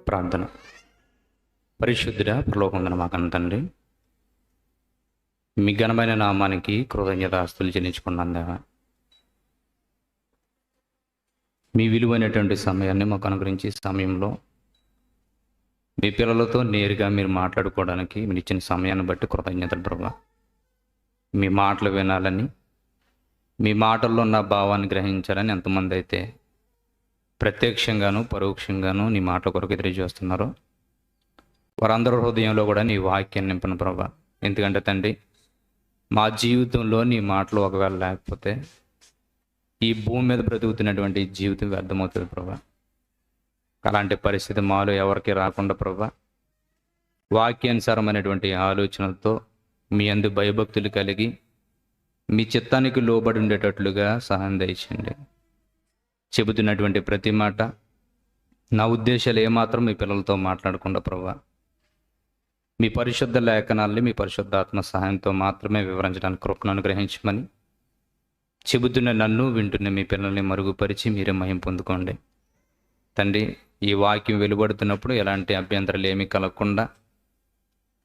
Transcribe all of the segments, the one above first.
ప్రార్థన. పరిశుద్ధుడా పరలోకమందున మా కన్న తండ్రి, మీ ఘనమైన నామానికి కృతజ్ఞతాస్తులు చెల్లించుకున్నందుకు మీ విలువైనటువంటి సమయాన్ని మాకు అనుగ్రహించి సమయంలో మీ పిల్లలతో నేరుగా మీరు మాట్లాడుకోవడానికి మీరు ఇచ్చిన సమయాన్ని బట్టి కృతజ్ఞతలు ప్రభా. మీ మాటలు వినాలని, మీ మాటల్లో ఉన్న భావాన్ని గ్రహించాలని ఎంతమంది అయితే ప్రత్యక్షంగాను పరోక్షంగాను నీ మాటల కొరకు ఎదురు చూస్తున్నారో వారందరూ హృదయంలో కూడా నీ వాక్యాన్ని నింపను ప్రభా. ఎందుకంటే తండ్రి, మా జీవితంలో నీ మాటలు ఒకవేళ లేకపోతే ఈ భూమి మీద బ్రతుకుతున్నటువంటి జీవితం వ్యర్థమవుతుంది ప్రభా. అలాంటి పరిస్థితి మాలో ఎవరికి రాకుండా ప్రభా, వాక్యానుసారమైనటువంటి ఆలోచనలతో మీ అందు భయభక్తులు కలిగి మీ చిత్తానికి లోబడి ఉండేటట్లుగా సహాయం దయచేయండి. చెబుతున్నటువంటి ప్రతి మాట నా ఉద్దేశాలు ఏమాత్రం మీ పిల్లలతో మాట్లాడకుండా ప్రభా, మీ పరిశుద్ధ లేఖనాల్ని మీ పరిశుద్ధాత్మ సహాయంతో మాత్రమే వివరించడానికి కృపను అనుగ్రహించమని చెబుతున్న నన్ను వింటున్న మీ పిల్లల్ని మరుగుపరిచి మీరే మహిమ పొందుకోండి తండ్రి. ఈ వాక్యం వెలువడుతున్నప్పుడు ఎలాంటి అభ్యంతరాలు ఏమీ కలగకుండా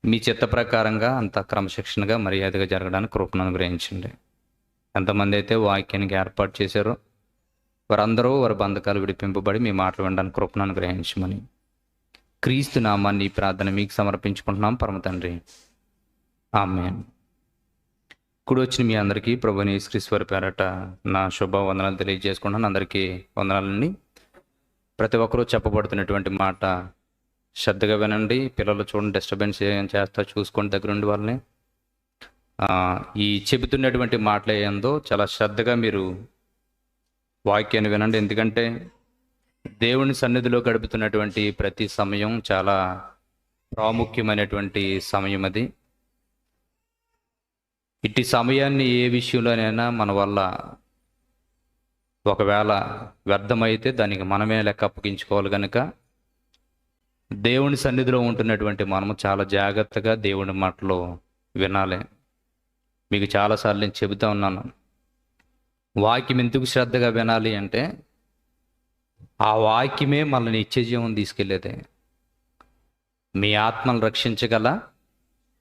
మీ చిత్త ప్రకారంగా అంత క్రమశిక్షణగా మర్యాదగా జరగడానికి కృపను అనుగ్రహించండి. ఎంతమంది అయితే వాక్యానికి ఏర్పాటు చేశారో వారందరూ వారి బంధకాలు విడిపింపబడి మీ మాటలు వినడానికి కృపను అనుగ్రహించమని క్రీస్తు నామాన్ని ఈ ప్రార్థన మీకు సమర్పించుకుంటున్నాం పరమ తండ్రి, ఆమేన్. ఇప్పుడు వచ్చిన మీ అందరికీ ప్రభుని యేసుక్రీస్తు పేరట నా శుభ వందనాలు తెలియజేసుకుంటున్నాను. అందరికీ వందనాలండి. ప్రతి ఒక్కరూ చెప్పబడుతున్నటువంటి మాట శ్రద్ధగా వినండి. పిల్లలు చూడండి, డిస్టర్బెన్స్ ఏం చేస్తా చూసుకోండి దగ్గర ఉండి వాళ్ళని. ఈ చెబుతున్నటువంటి మాటలు ఏందో చాలా శ్రద్ధగా మీరు వాక్యాన్ని వినండి. ఎందుకంటే దేవుని సన్నిధిలో గడుపుతున్నటువంటి ప్రతి సమయం చాలా ప్రాముఖ్యమైనటువంటి సమయం అది. ఇట్టి సమయాన్ని ఏ విషయంలోనైనా మన వల్ల ఒకవేళ వ్యర్థమైతే దానికి మనమే లెక్క అప్పగించుకోవాలి. కనుక దేవుని సన్నిధిలో ఉంటున్నటువంటి మనము చాలా జాగ్రత్తగా దేవుని మాటలు వినాలి. మీకు చాలాసార్లు నేను చెబుతా ఉన్నాను, వాక్యం ఎందుకు శ్రద్ధగా వినాలి అంటే ఆ వాక్యమే మనల్ని నిత్య జీవం తీసుకెళ్ళేదే. మీ ఆత్మను రక్షించగల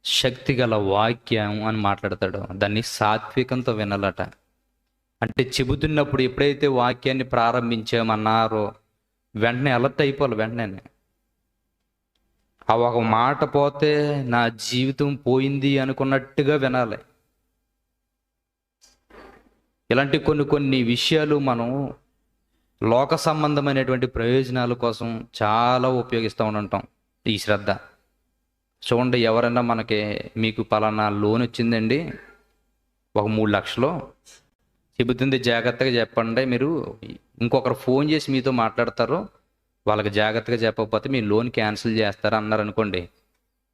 శక్తి గల వాక్యం అని మాట్లాడతాడు. దాన్ని సాత్వికంతో వినాలట. అంటే చెబుతున్నప్పుడు ఎప్పుడైతే వాక్యాన్ని ప్రారంభించామన్నారో వెంటనే అలర్ట్ అయిపోవాలి. వెంటనే ఆ ఒక మాట పోతే నా జీవితం పోయింది అనుకున్నట్టుగా వినాలి. ఇలాంటి కొన్ని విషయాలు మనం లోక సంబంధమైనటువంటి ప్రయోజనాల కోసం చాలా ఉపయోగిస్తూ ఉంటాం. ఈ శ్రద్ధ చూడండి, ఎవరైనా మీకు పలానా లోన్ వచ్చిందండి ఒక 3 లక్షలు చెబుతుంది, జాగ్రత్తగా చెప్పండి. మీరు ఇంకొకరు ఫోన్ చేసి మీతో మాట్లాడతారు, వాళ్ళకి జాగ్రత్తగా చెప్పకపోతే మీ లోన్ క్యాన్సిల్ చేస్తారా అన్నారు అనుకోండి,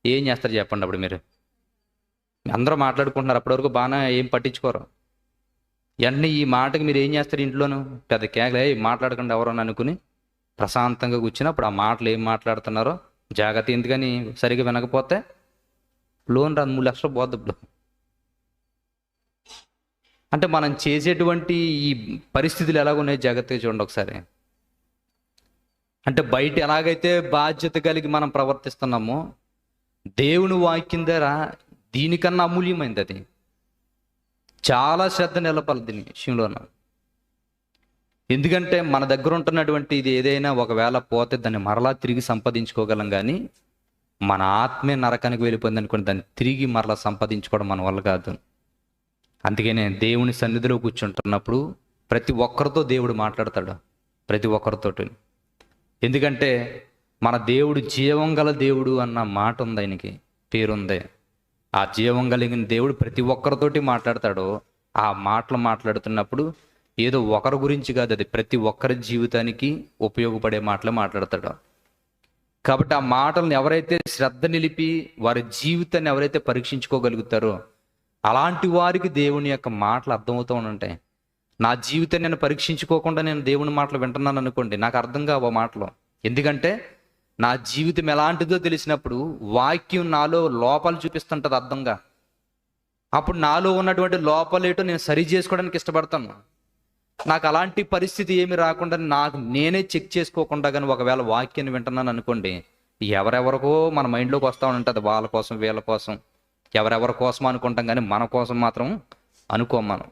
ఏం చేస్తారు చెప్పండి. అప్పుడు మీరు అందరూ మాట్లాడుకుంటున్నారు, అప్పటివరకు బాగా ఏం పట్టించుకోరు. వెంటనే ఈ మాటకి మీరు ఏం చేస్తారు, ఇంట్లోనూ పెద్ద కేకలే మాట్లాడకుండా ఎవరని అనుకుని ప్రశాంతంగా కూర్చుని అప్పుడు ఆ మాటలు ఏం మాట్లాడుతున్నారో జాగ్రత్త. ఎందుకని సరిగా వినకపోతే లోన్ రాదు, 3 లక్షలు పోద్ది. ఇప్పుడు అంటే మనం చేసేటువంటి ఈ పరిస్థితులు ఎలాగున్నాయి జాగ్రత్తగా చూడండి ఒకసారి. అంటే బయట ఎలాగైతే బాధ్యత కలిగి మనం ప్రవర్తిస్తున్నామో దేవుని వాక్యం ద్వారా దీనికన్నా అమూల్యమైంది అది. చాలా శ్రద్ధ నిలపాలి దీని విషయంలో. ఎందుకంటే మన దగ్గర ఉంటున్నటువంటి ఇది ఏదైనా ఒకవేళ పోతే దాన్ని మరలా తిరిగి సంపాదించుకోగలం, కానీ మన ఆత్మే నరకానికి వెళ్ళిపోయింది అనుకోండి, దాన్ని తిరిగి మరలా సంపాదించుకోవడం మన వల్ల కాదు. అందుకనే దేవుని సన్నిధిలో కూర్చుంటున్నప్పుడు ప్రతి ఒక్కరితో దేవుడు మాట్లాడతాడు, ప్రతి ఒక్కరితోటి. ఎందుకంటే మన దేవుడు జీవం గల దేవుడు అన్న మాట ఉంది, ఆయనకి పేరుంది. ఆ జీవం కలిగిన దేవుడు ప్రతి ఒక్కరితోటి మాట్లాడతాడు. ఆ మాటలు మాట్లాడుతున్నప్పుడు ఏదో ఒకరి గురించి కాదు, అది ప్రతి ఒక్కరి జీవితానికి ఉపయోగపడే మాటలు మాట్లాడతాడు. కాబట్టి ఆ మాటలను ఎవరైతే శ్రద్ధ నిలిపి వారి జీవితాన్ని ఎవరైతే పరీక్షించుకోగలుగుతారో అలాంటి వారికి దేవుని యొక్క మాటలు అర్థమవుతూ ఉంటాయి. నా జీవితాన్ని నేను పరీక్షించుకోకుండా నేను దేవుని మాటలు వింటున్నాను అనుకోండి, నాకు అర్థం కావు ఆ మాటలు. ఎందుకంటే నా జీవితం ఎలాంటిదో తెలిసినప్పుడు వాక్యం నాలో లోపాలు చూపిస్తుంటుంది అర్థంగా. అప్పుడు నాలో ఉన్నటువంటి లోపాలేటో నేను సరి చేసుకోవడానికి ఇష్టపడతాను. నాకు అలాంటి పరిస్థితి ఏమి రాకుండా నాకు నేనే చెక్ చేసుకోకుండా కానీ ఒకవేళ వాక్యాన్ని వింటున్నాను అనుకోండి, ఎవరెవరికో మన మైండ్లోకి వస్తూ ఉంటుంది, వాళ్ళ కోసం వీళ్ళ కోసం ఎవరెవరి కోసం అనుకుంటాం కానీ మన కోసం మాత్రం అనుకోం మనం.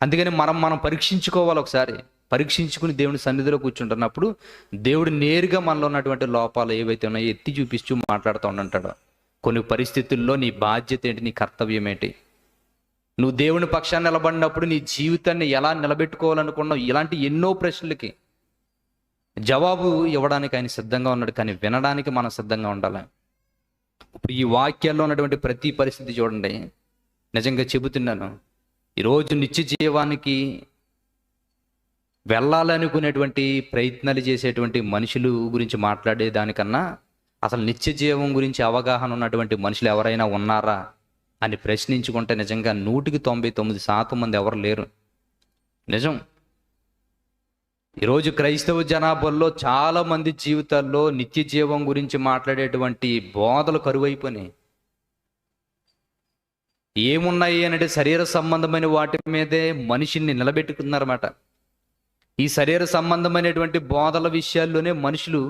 అందుకని మనం పరీక్షించుకోవాలి. ఒకసారి పరీక్షించుకుని దేవుని సన్నిధిలో కూర్చుంటున్నప్పుడు దేవుడు నేరుగా మనలో ఉన్నటువంటి లోపాలు ఏవైతే ఉన్నాయో ఎత్తి చూపిస్తూ మాట్లాడుతూ ఉంటాడు. కొన్ని పరిస్థితుల్లో నీ బాధ్యత ఏంటి, నీ కర్తవ్యం ఏంటి, నువ్వు దేవుని పక్షాన్ని నిలబడినప్పుడు నీ జీవితాన్ని ఎలా నిలబెట్టుకోవాలనుకున్నావు, ఇలాంటి ఎన్నో ప్రశ్నలకి జవాబు ఇవ్వడానికి ఆయన సిద్ధంగా ఉన్నాడు. కానీ వినడానికి మనం సిద్ధంగా ఉండాలి. ఇప్పుడు ఈ వాక్యాల్లో ఉన్నటువంటి ప్రతి పరిస్థితి చూడండి, నిజంగా చెబుతున్నాను, ఈరోజు నిత్య జీవానికి వెళ్ళాలనుకునేటువంటి ప్రయత్నాలు చేసేటువంటి మనుషులు గురించి మాట్లాడే దానికన్నా అసలు నిత్య జీవం గురించి అవగాహన ఉన్నటువంటి మనుషులు ఎవరైనా ఉన్నారా అని ప్రశ్నించుకుంటే నిజంగా 99% మంది ఎవరు లేరు. నిజం. ఈరోజు క్రైస్తవ జనాభాలో చాలామంది జీవితాల్లో నిత్య జీవం గురించి మాట్లాడేటువంటి బోధలు కరువైపోయినాయి. ఏమున్నాయి అంటే శరీర సంబంధమైన వాటి మీదే మనిషిని నిలబెట్టుకున్నారన్నమాట. ఈ శరీర సంబంధమైనటువంటి బోధల విషయాల్లోనే మనుషులు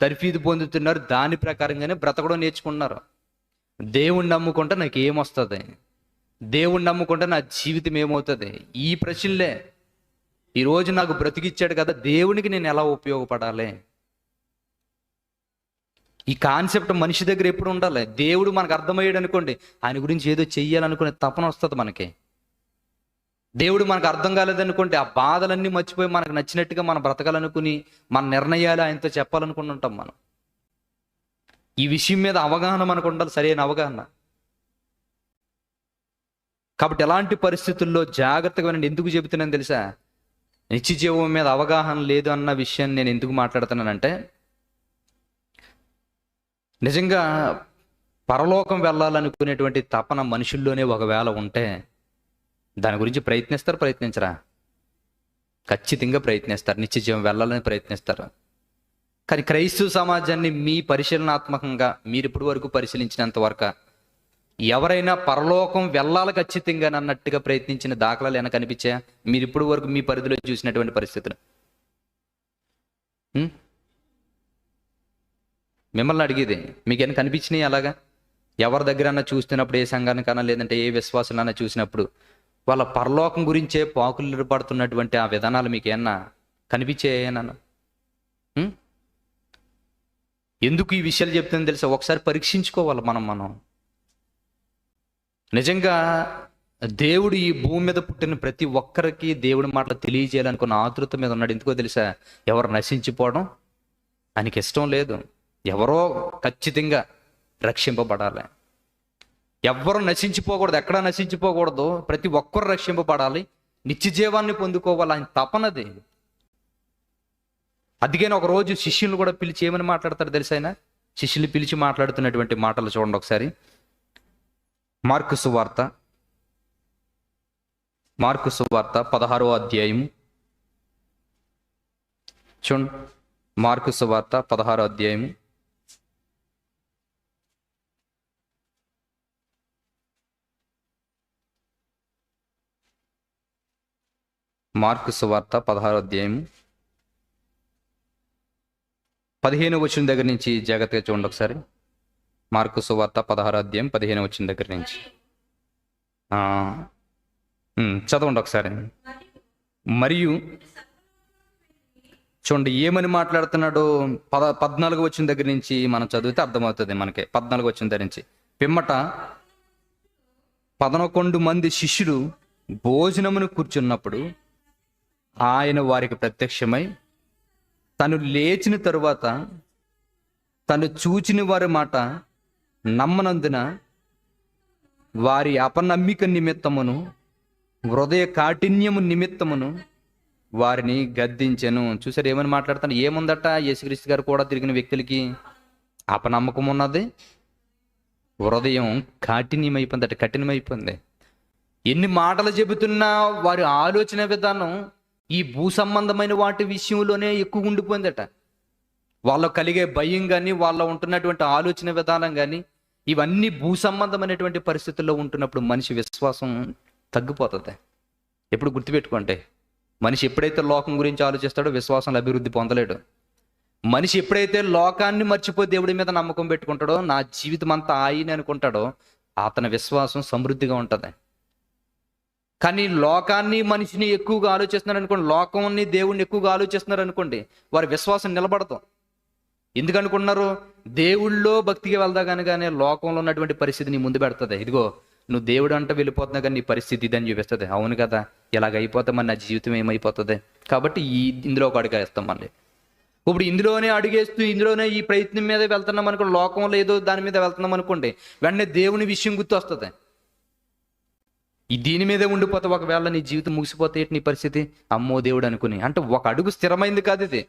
తర్ఫీదు పొందుతున్నారు, దాని ప్రకారంగానే బ్రతకడం నేర్చుకున్నారు. దేవుణ్ణి నమ్ముకుంటే నాకు ఏమొస్తుంది, దేవుణ్ణి నమ్ముకుంటే నా జీవితం ఏమవుతుంది, ఈ ప్రశ్నలే. ఈరోజు నాకు బ్రతికిచ్చాడు కదా, దేవునికి నేను ఎలా ఉపయోగపడాలి, ఈ కాన్సెప్ట్ మనిషి దగ్గర ఎప్పుడు ఉండాలి. దేవుడు మనకు అర్థమయ్యాడు అనుకోండి, ఆయన గురించి ఏదో చెయ్యాలనుకునే తపన వస్తుంది మనకి. దేవుడు మనకు అర్థం కాలేదనుకోండి, ఆ బాధలన్నీ మర్చిపోయి మనకు నచ్చినట్టుగా మనం బ్రతకాలనుకుని మన నిర్ణయాలు ఆయనతో చెప్పాలనుకుని ఉంటాం మనం. ఈ విషయం మీద అవగాహన మనకు ఉండాలి, సరైన అవగాహన. కాబట్టి ఎలాంటి పరిస్థితుల్లో జాగ్రత్తగా వినండి. ఎందుకు చెబుతున్నాను తెలుసా? నిత్య జీవం మీద అవగాహన లేదు అన్న విషయాన్ని నేను ఎందుకు మాట్లాడుతున్నానంటే, నిజంగా పరలోకం వెళ్ళాలనుకునేటువంటి తపన మనుషుల్లోనే ఒకవేళ ఉంటే దాని గురించి ప్రయత్నించరా? ఖచ్చితంగా ప్రయత్నిస్తారు, నిత్య జీవం వెళ్ళాలని ప్రయత్నిస్తారు. కానీ క్రైస్తవ సమాజాన్ని మీ పరిశీలనాత్మకంగా మీరు ఇప్పటి వరకు పరిశీలించినంత వరకు ఎవరైనా పరలోకం వెళ్ళాలి ఖచ్చితంగా అన్నట్టుగా ప్రయత్నించిన దాఖలాలు ఏమైనా కనిపించాయా మీరు ఇప్పటి వరకు మీ పరిధిలో చూసినటువంటి పరిస్థితులు? మిమ్మల్ని అడిగేది, మీకేమైనా కనిపించినాయి అలాగా? ఎవరి దగ్గరన్నా చూస్తున్నప్పుడు, ఏ సంఘానికన్నా లేదంటే ఏ విశ్వాసులన్నా చూసినప్పుడు వాళ్ళ పరలోకం గురించే పాకులు పడుతున్నటువంటి ఆ విధానాలు మీకు ఏమన్నా కనిపించాయన్నాను? ఎందుకు ఈ విషయాలు చెప్తుందో తెలుసా? ఒకసారి పరీక్షించుకోవాలి మనం. నిజంగా దేవుడు ఈ భూమి మీద పుట్టిన ప్రతి ఒక్కరికి దేవుడి మాటలు తెలియజేయాలనుకున్న ఆతృత మీద ఉన్నాడు. ఎందుకో తెలుసా? ఎవరు నశించిపోవడం ఆయనకి ఇష్టం లేదు. ఎవరో ఖచ్చితంగా రక్షింపబడాలి. ఎవ్వరూ నశించిపోకూడదు, ఎక్కడా నశించిపోకూడదు. ప్రతి ఒక్కరు రక్షింపబడాలి, నిత్య జీవాన్ని పొందుకోవాలి, ఆయన తపనది. అందుకని ఒకరోజు శిష్యులు కూడా పిలిచి ఏమని మాట్లాడతారు తెలుసా? ఆయన శిష్యులు పిలిచి మాట్లాడుతున్నటువంటి మాటలు చూడండి ఒకసారి. మార్కు సువార్త 16వ అధ్యాయం చూడండి. మార్కు సువార్త 16వ అధ్యాయం మార్కు సువార్త 16వ అధ్యాయం 15వ వచనం దగ్గర నుంచి జాగ్రత్తగా చూడండి ఒకసారి. మార్కు సువార్త 16వ అధ్యాయం 15వ వచనం దగ్గర నుంచి చదవండి ఒకసారి. మరియు చూడండి ఏమని మాట్లాడుతున్నాడు. 14వ వచనం దగ్గర నుంచి మనం చదివితే అర్థమవుతుంది మనకి. 14వ వచనం దగ్గర నుంచి, పిమ్మట 11 మంది శిష్యులు భోజనమును కూర్చున్నప్పుడు ఆయన వారికి ప్రత్యక్షమై తను లేచిన తరువాత తను చూచిన వారి మాట నమ్మనందున వారి అపనమ్మిక నిమిత్తమును హృదయ కాఠిన్యము నిమిత్తమును వారిని గద్దించెను. చూసారు ఏమని మాట్లాడతాను? ఏముందట? యేసుక్రీస్తు గారు కూడా తిరిగిన వ్యక్తులకి అపనమ్మకం ఉన్నది, హృదయం కాఠిన్యమైపోయిందట, కఠినమైపోయింది. ఎన్ని మాటలు చెబుతున్నా వారి ఆలోచన విధానం ఈ భూ సంబంధమైన వాటి విషయంలోనే ఎక్కువ ఉండిపోయిందట. వాళ్ళకు కలిగే భయం కానీ, వాళ్ళ ఉంటున్నటువంటి ఆలోచన విధానం కానీ, ఇవన్నీ భూ సంబంధమైనటువంటి పరిస్థితుల్లో ఉంటున్నప్పుడు మనిషి విశ్వాసం తగ్గిపోతుంది. ఎప్పుడు గుర్తుపెట్టుకోండి, మనిషి ఎప్పుడైతే లోకం గురించి ఆలోచిస్తాడో విశ్వాసంలో అభివృద్ధి పొందలేడు. మనిషి ఎప్పుడైతే లోకాన్ని మర్చిపోయి దేవుడి మీద నమ్మకం పెట్టుకుంటాడో, నా జీవితం అంతా ఆయన అనుకుంటాడో, అతని విశ్వాసం సమృద్ధిగా ఉంటుంది. కానీ లోకాన్ని మనిషిని ఎక్కువగా ఆలోచిస్తున్నారు అనుకోండి, లోకాన్ని దేవుణ్ణి ఎక్కువగా ఆలోచిస్తున్నారు అనుకోండి, వారి విశ్వాసం నిలబడదు. ఎందుకనుకున్నారు? దేవుళ్ళో భక్తికి వెళ్దా కానీ లోకంలో ఉన్నటువంటి పరిస్థితి నీ ముందు పెడుతుంది. ఇదిగో నువ్వు దేవుడు అంటే వెళ్ళిపోతున్నా కానీ నీ పరిస్థితి ఇదని చూపిస్తుంది. అవును కదా, ఇలాగ అయిపోతే మరి నా జీవితం ఏమైపోతుంది? కాబట్టి ఇందులో ఒక అడుగు వేస్తాం మళ్ళీ. ఇప్పుడు ఇందులోనే అడుగేస్తూ ఇందులోనే ఈ ప్రయత్నం మీద వెళ్తున్నాం అనుకోండి, లోకంలో ఏదో దాని మీద వెళ్తున్నాం అనుకోండి, వెంటనే దేవుని విషయం గుర్తు వస్తుంది. దీని మీదే ఉండిపోతే ఒకవేళ నీ జీవితం ముగిసిపోతే నీ పరిస్థితి, అమ్మో దేవుడు అనుకుని. అంటే ఒక అడుగు స్థిరమైంది కాదు ఇది.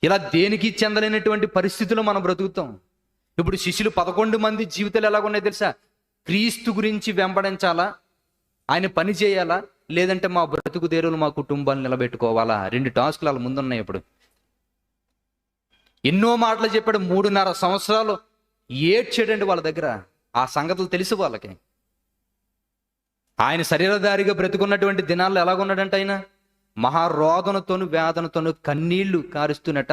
ఇలా దేనికి చెందలేనటువంటి పరిస్థితుల్లో మనం బ్రతుకుతాం. ఇప్పుడు శిష్యులు 11 మంది జీవితాలు ఎలాగున్నాయి తెలుసా? క్రీస్తు గురించి వెంబడించాలా, ఆయన పని చేయాలా, లేదంటే మా బ్రతుకు దేరులు మా కుటుంబాన్ని నిలబెట్టుకోవాలా? 2 టాస్క్లు వాళ్ళ ముందున్నాయి. ఇప్పుడు ఎన్నో మాటలు చెప్పాడు. 3.5 సంవత్సరాలు ఏడ్చాడండి వాళ్ళ దగ్గర. ఆ సంగతులు తెలుసు వాళ్ళకి. ఆయన శరీరధారిగా బ్రతుకున్నటువంటి దినాల్లో ఎలాగున్నాడంటే ఆయన మహారోదనతోను వేదనతోను కన్నీళ్లు కారుస్తున్నట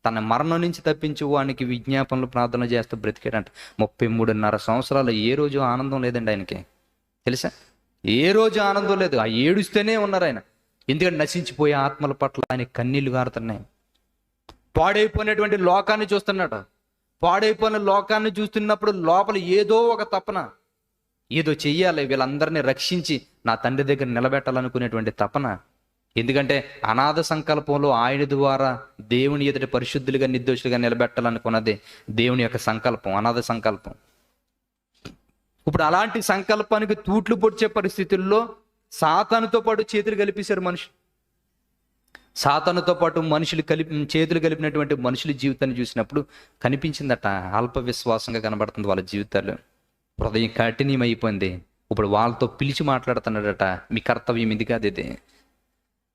తన మరణం నుంచి తప్పించు వానికి విజ్ఞాపనలు ప్రార్థన చేస్తూ బ్రతికాడంట. 33.5 సంవత్సరాలు ఏ రోజు ఆనందం లేదండి ఆయనకి, తెలుసా? ఏ రోజు ఆనందం లేదు. ఆ ఏడుస్తూనే ఉన్నారు ఆయన. ఎందుకంటే నశించిపోయే ఆత్మల పట్ల ఆయన కన్నీళ్లు కారుతున్నాయి. పాడైపోయినటువంటి లోకాన్ని చూస్తున్నాడు. పాడైపోయిన లోకాన్ని చూస్తున్నప్పుడు లోపల ఏదో ఒక తపన, ఏదో చెయ్యాలి, వీళ్ళందరినీ రక్షించి నా తండ్రి దగ్గర నిలబెట్టాలనుకునేటువంటి తపన. ఎందుకంటే అనాథ సంకల్పంలో ఆయన ద్వారా దేవుని ఎదుటి పరిశుద్ధులుగా నిర్దోషులుగా నిలబెట్టాలనుకున్నది దేవుని యొక్క సంకల్పం, అనాథ సంకల్పం. ఇప్పుడు అలాంటి సంకల్పానికి తూట్లు పొడిచే పరిస్థితుల్లో సాతానుతో పాటు చేతులు కలిపేశారు మనుషులు. సాతానుతో పాటు మనుషులు చేతులు కలిపినటువంటి మనుషుల జీవితాన్ని చూసినప్పుడు కనిపించిందట అల్ప విశ్వాసంగా కనబడుతుంది వాళ్ళ జీవితాలు. హృదయం కఠినం అయిపోయింది. ఇప్పుడు వాళ్ళతో పిలిచి మాట్లాడుతున్నాడట, మీ కర్తవ్యం ఇది కాదు, ఇది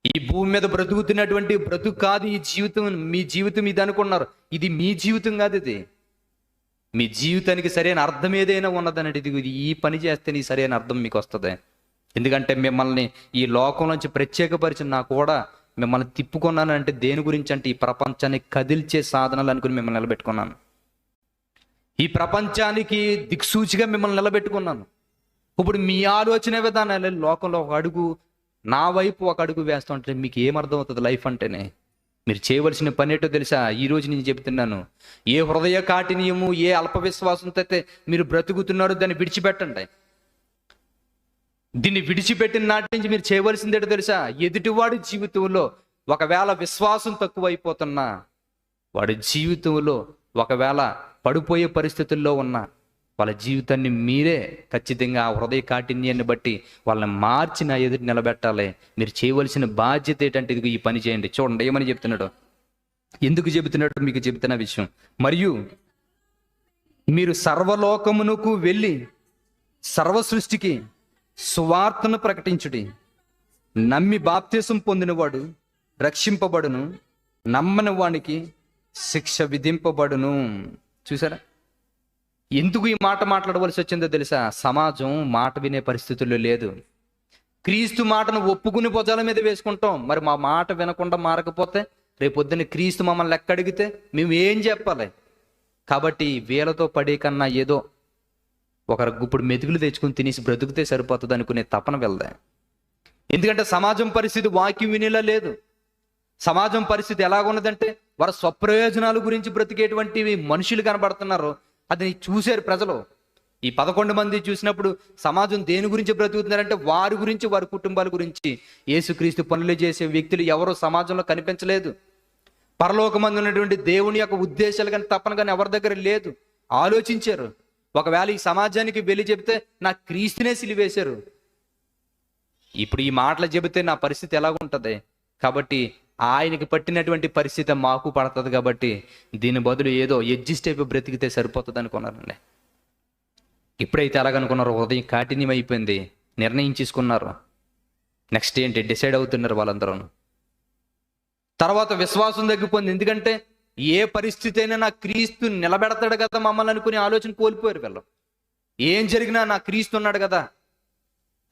ఈ భూమి మీద బ్రతుకుతున్నటువంటి బ్రతుకు కాదు ఈ జీవితం. మీ జీవితం ఇది అనుకున్నారు, ఇది మీ జీవితం కాదు. ఇది మీ జీవితానికి సరైన అర్థం ఏదైనా ఉన్నదన్నట్టు ఇది ఈ పని చేస్తే నీ సరైన అర్థం మీకు వస్తుంది. ఎందుకంటే మిమ్మల్ని ఈ లోకం నుంచి ప్రత్యేకపరిచిన నా కూడా మిమ్మల్ని తిప్పుకున్నానంటే దేని గురించి అంటే ఈ ప్రపంచాన్ని కదిల్చే సాధనాలు అనుకుని మిమ్మల్ని నిలబెట్టుకున్నాను. ఈ ప్రపంచానికి దిక్సూచిగా మిమ్మల్ని నిలబెట్టుకున్నాను. ఇప్పుడు మీ ఆలోచన విధానాలు లోకంలో ఒక అడుగు నా వైపు ఒక అడుగు వేస్తుంటే మీకు ఏమర్థం అవుతుంది లైఫ్ అంటేనే? మీరు చేయవలసిన పని ఏంటో తెలుసా? ఈరోజు నేను చెబుతున్నాను, ఏ హృదయ కాఠిన్యము, ఏ అల్ప విశ్వాసంతో అయితే మీరు బ్రతుకుతున్నారో దాన్ని విడిచిపెట్టండి. దీన్ని విడిచిపెట్టిన నాటి నుంచి మీరు చేయవలసింది ఏంటో తెలుసా? ఎదుటివాడి జీవితంలో ఒకవేళ విశ్వాసం తక్కువైపోతున్నా, వాడి జీవితంలో ఒకవేళ పడిపోయే పరిస్థితుల్లో ఉన్న వాళ్ళ జీవితాన్ని మీరే ఖచ్చితంగా ఆ హృదయ కాఠిన్యాన్ని బట్టి వాళ్ళని మార్చి నా ఎదుటి నిలబెట్టాలి. మీరు చేయవలసిన బాధ్యత ఏంటంటే ఇదిగో ఈ పని చేయండి. చూడండి ఏమని చెప్తున్నాడు, ఎందుకు చెబుతున్నాడు మీకు చెబుతున్న విషయం. మరియు మీరు సర్వలోకమునకు వెళ్ళి సర్వ సృష్టికి సువార్తను ప్రకటించుడి. నమ్మి బాప్తిసం పొందినవాడు రక్షింపబడును, నమ్మని వానికి శిక్ష విధింపబడును. చూసారా ఎందుకు ఈ మాట మాట్లాడవలసి వచ్చిందో తెలుసా? సమాజం మాట వినే పరిస్థితుల్లో లేదు. క్రీస్తు మాటను ఒప్పుకుని భుజాల మీద వేసుకుంటాం. మరి మా మాట వినకుండా మారకపోతే రేపొద్దున క్రీస్తు మమ్మల్ని లెక్క అడిగితే మేము ఏం చెప్పాలి? కాబట్టి వీళ్ళతో పడే కన్నా ఏదో ఒకరు గుప్పుడు మెతుకులు తెచ్చుకుని తినేసి బ్రతుకుతే సరిపోతుంది అనుకునే తపన వెళ్దా. ఎందుకంటే సమాజం పరిస్థితి వాక్యం వినేలా లేదు. సమాజం పరిస్థితి ఎలాగున్నదంటే వారి స్వప్రయోజనాల గురించి బ్రతికేటువంటి మనుషులు కనబడుతున్నారు. అది చూశారు ప్రజలు. ఈ 11 మంది చూసినప్పుడు సమాజం దేని గురించి బ్రతుకుతున్నారంటే వారి గురించి, వారి కుటుంబాల గురించి. యేసుక్రీస్తు పనులు చేసే వ్యక్తులు ఎవరో సమాజంలో కనిపించలేదు. పరలోకమందు ఉన్నటువంటి దేవుని యొక్క ఉద్దేశాలు కానీ తపన కానీ ఎవరి దగ్గర లేదు. ఆలోచించారు. ఒకవేళ ఈ సమాజానికి వెళ్ళి చెబితే నా క్రీస్తునే సిలివేశారు. ఇప్పుడు ఈ మాటలు చెబితే నా పరిస్థితి ఎలాగుంటుంది? కాబట్టి ఆయనకి పట్టినటువంటి పరిస్థితి మాకు పడుతుంది. కాబట్టి దీని బదులు ఏదో అడ్జస్ట్ అయిపోయి బ్రతికితే సరిపోతుంది అనుకున్నారండి. ఎప్పుడైతే అలాగనుకున్నారో ఉదయం కాఠిన్యం అయిపోయింది, నిర్ణయించుకున్నారు. నెక్స్ట్ ఏంటి డిసైడ్ అవుతున్నారు వాళ్ళందరూ. తర్వాత విశ్వాసం తగ్గిపోయింది. ఎందుకంటే ఏ పరిస్థితి అయినా నా క్రీస్తు నిలబెడతాడు కదా మమ్మల్ని అనుకునే ఆలోచన కోల్పోయారు వీళ్ళు. ఏం జరిగినా నా క్రీస్తు ఉన్నాడు కదా,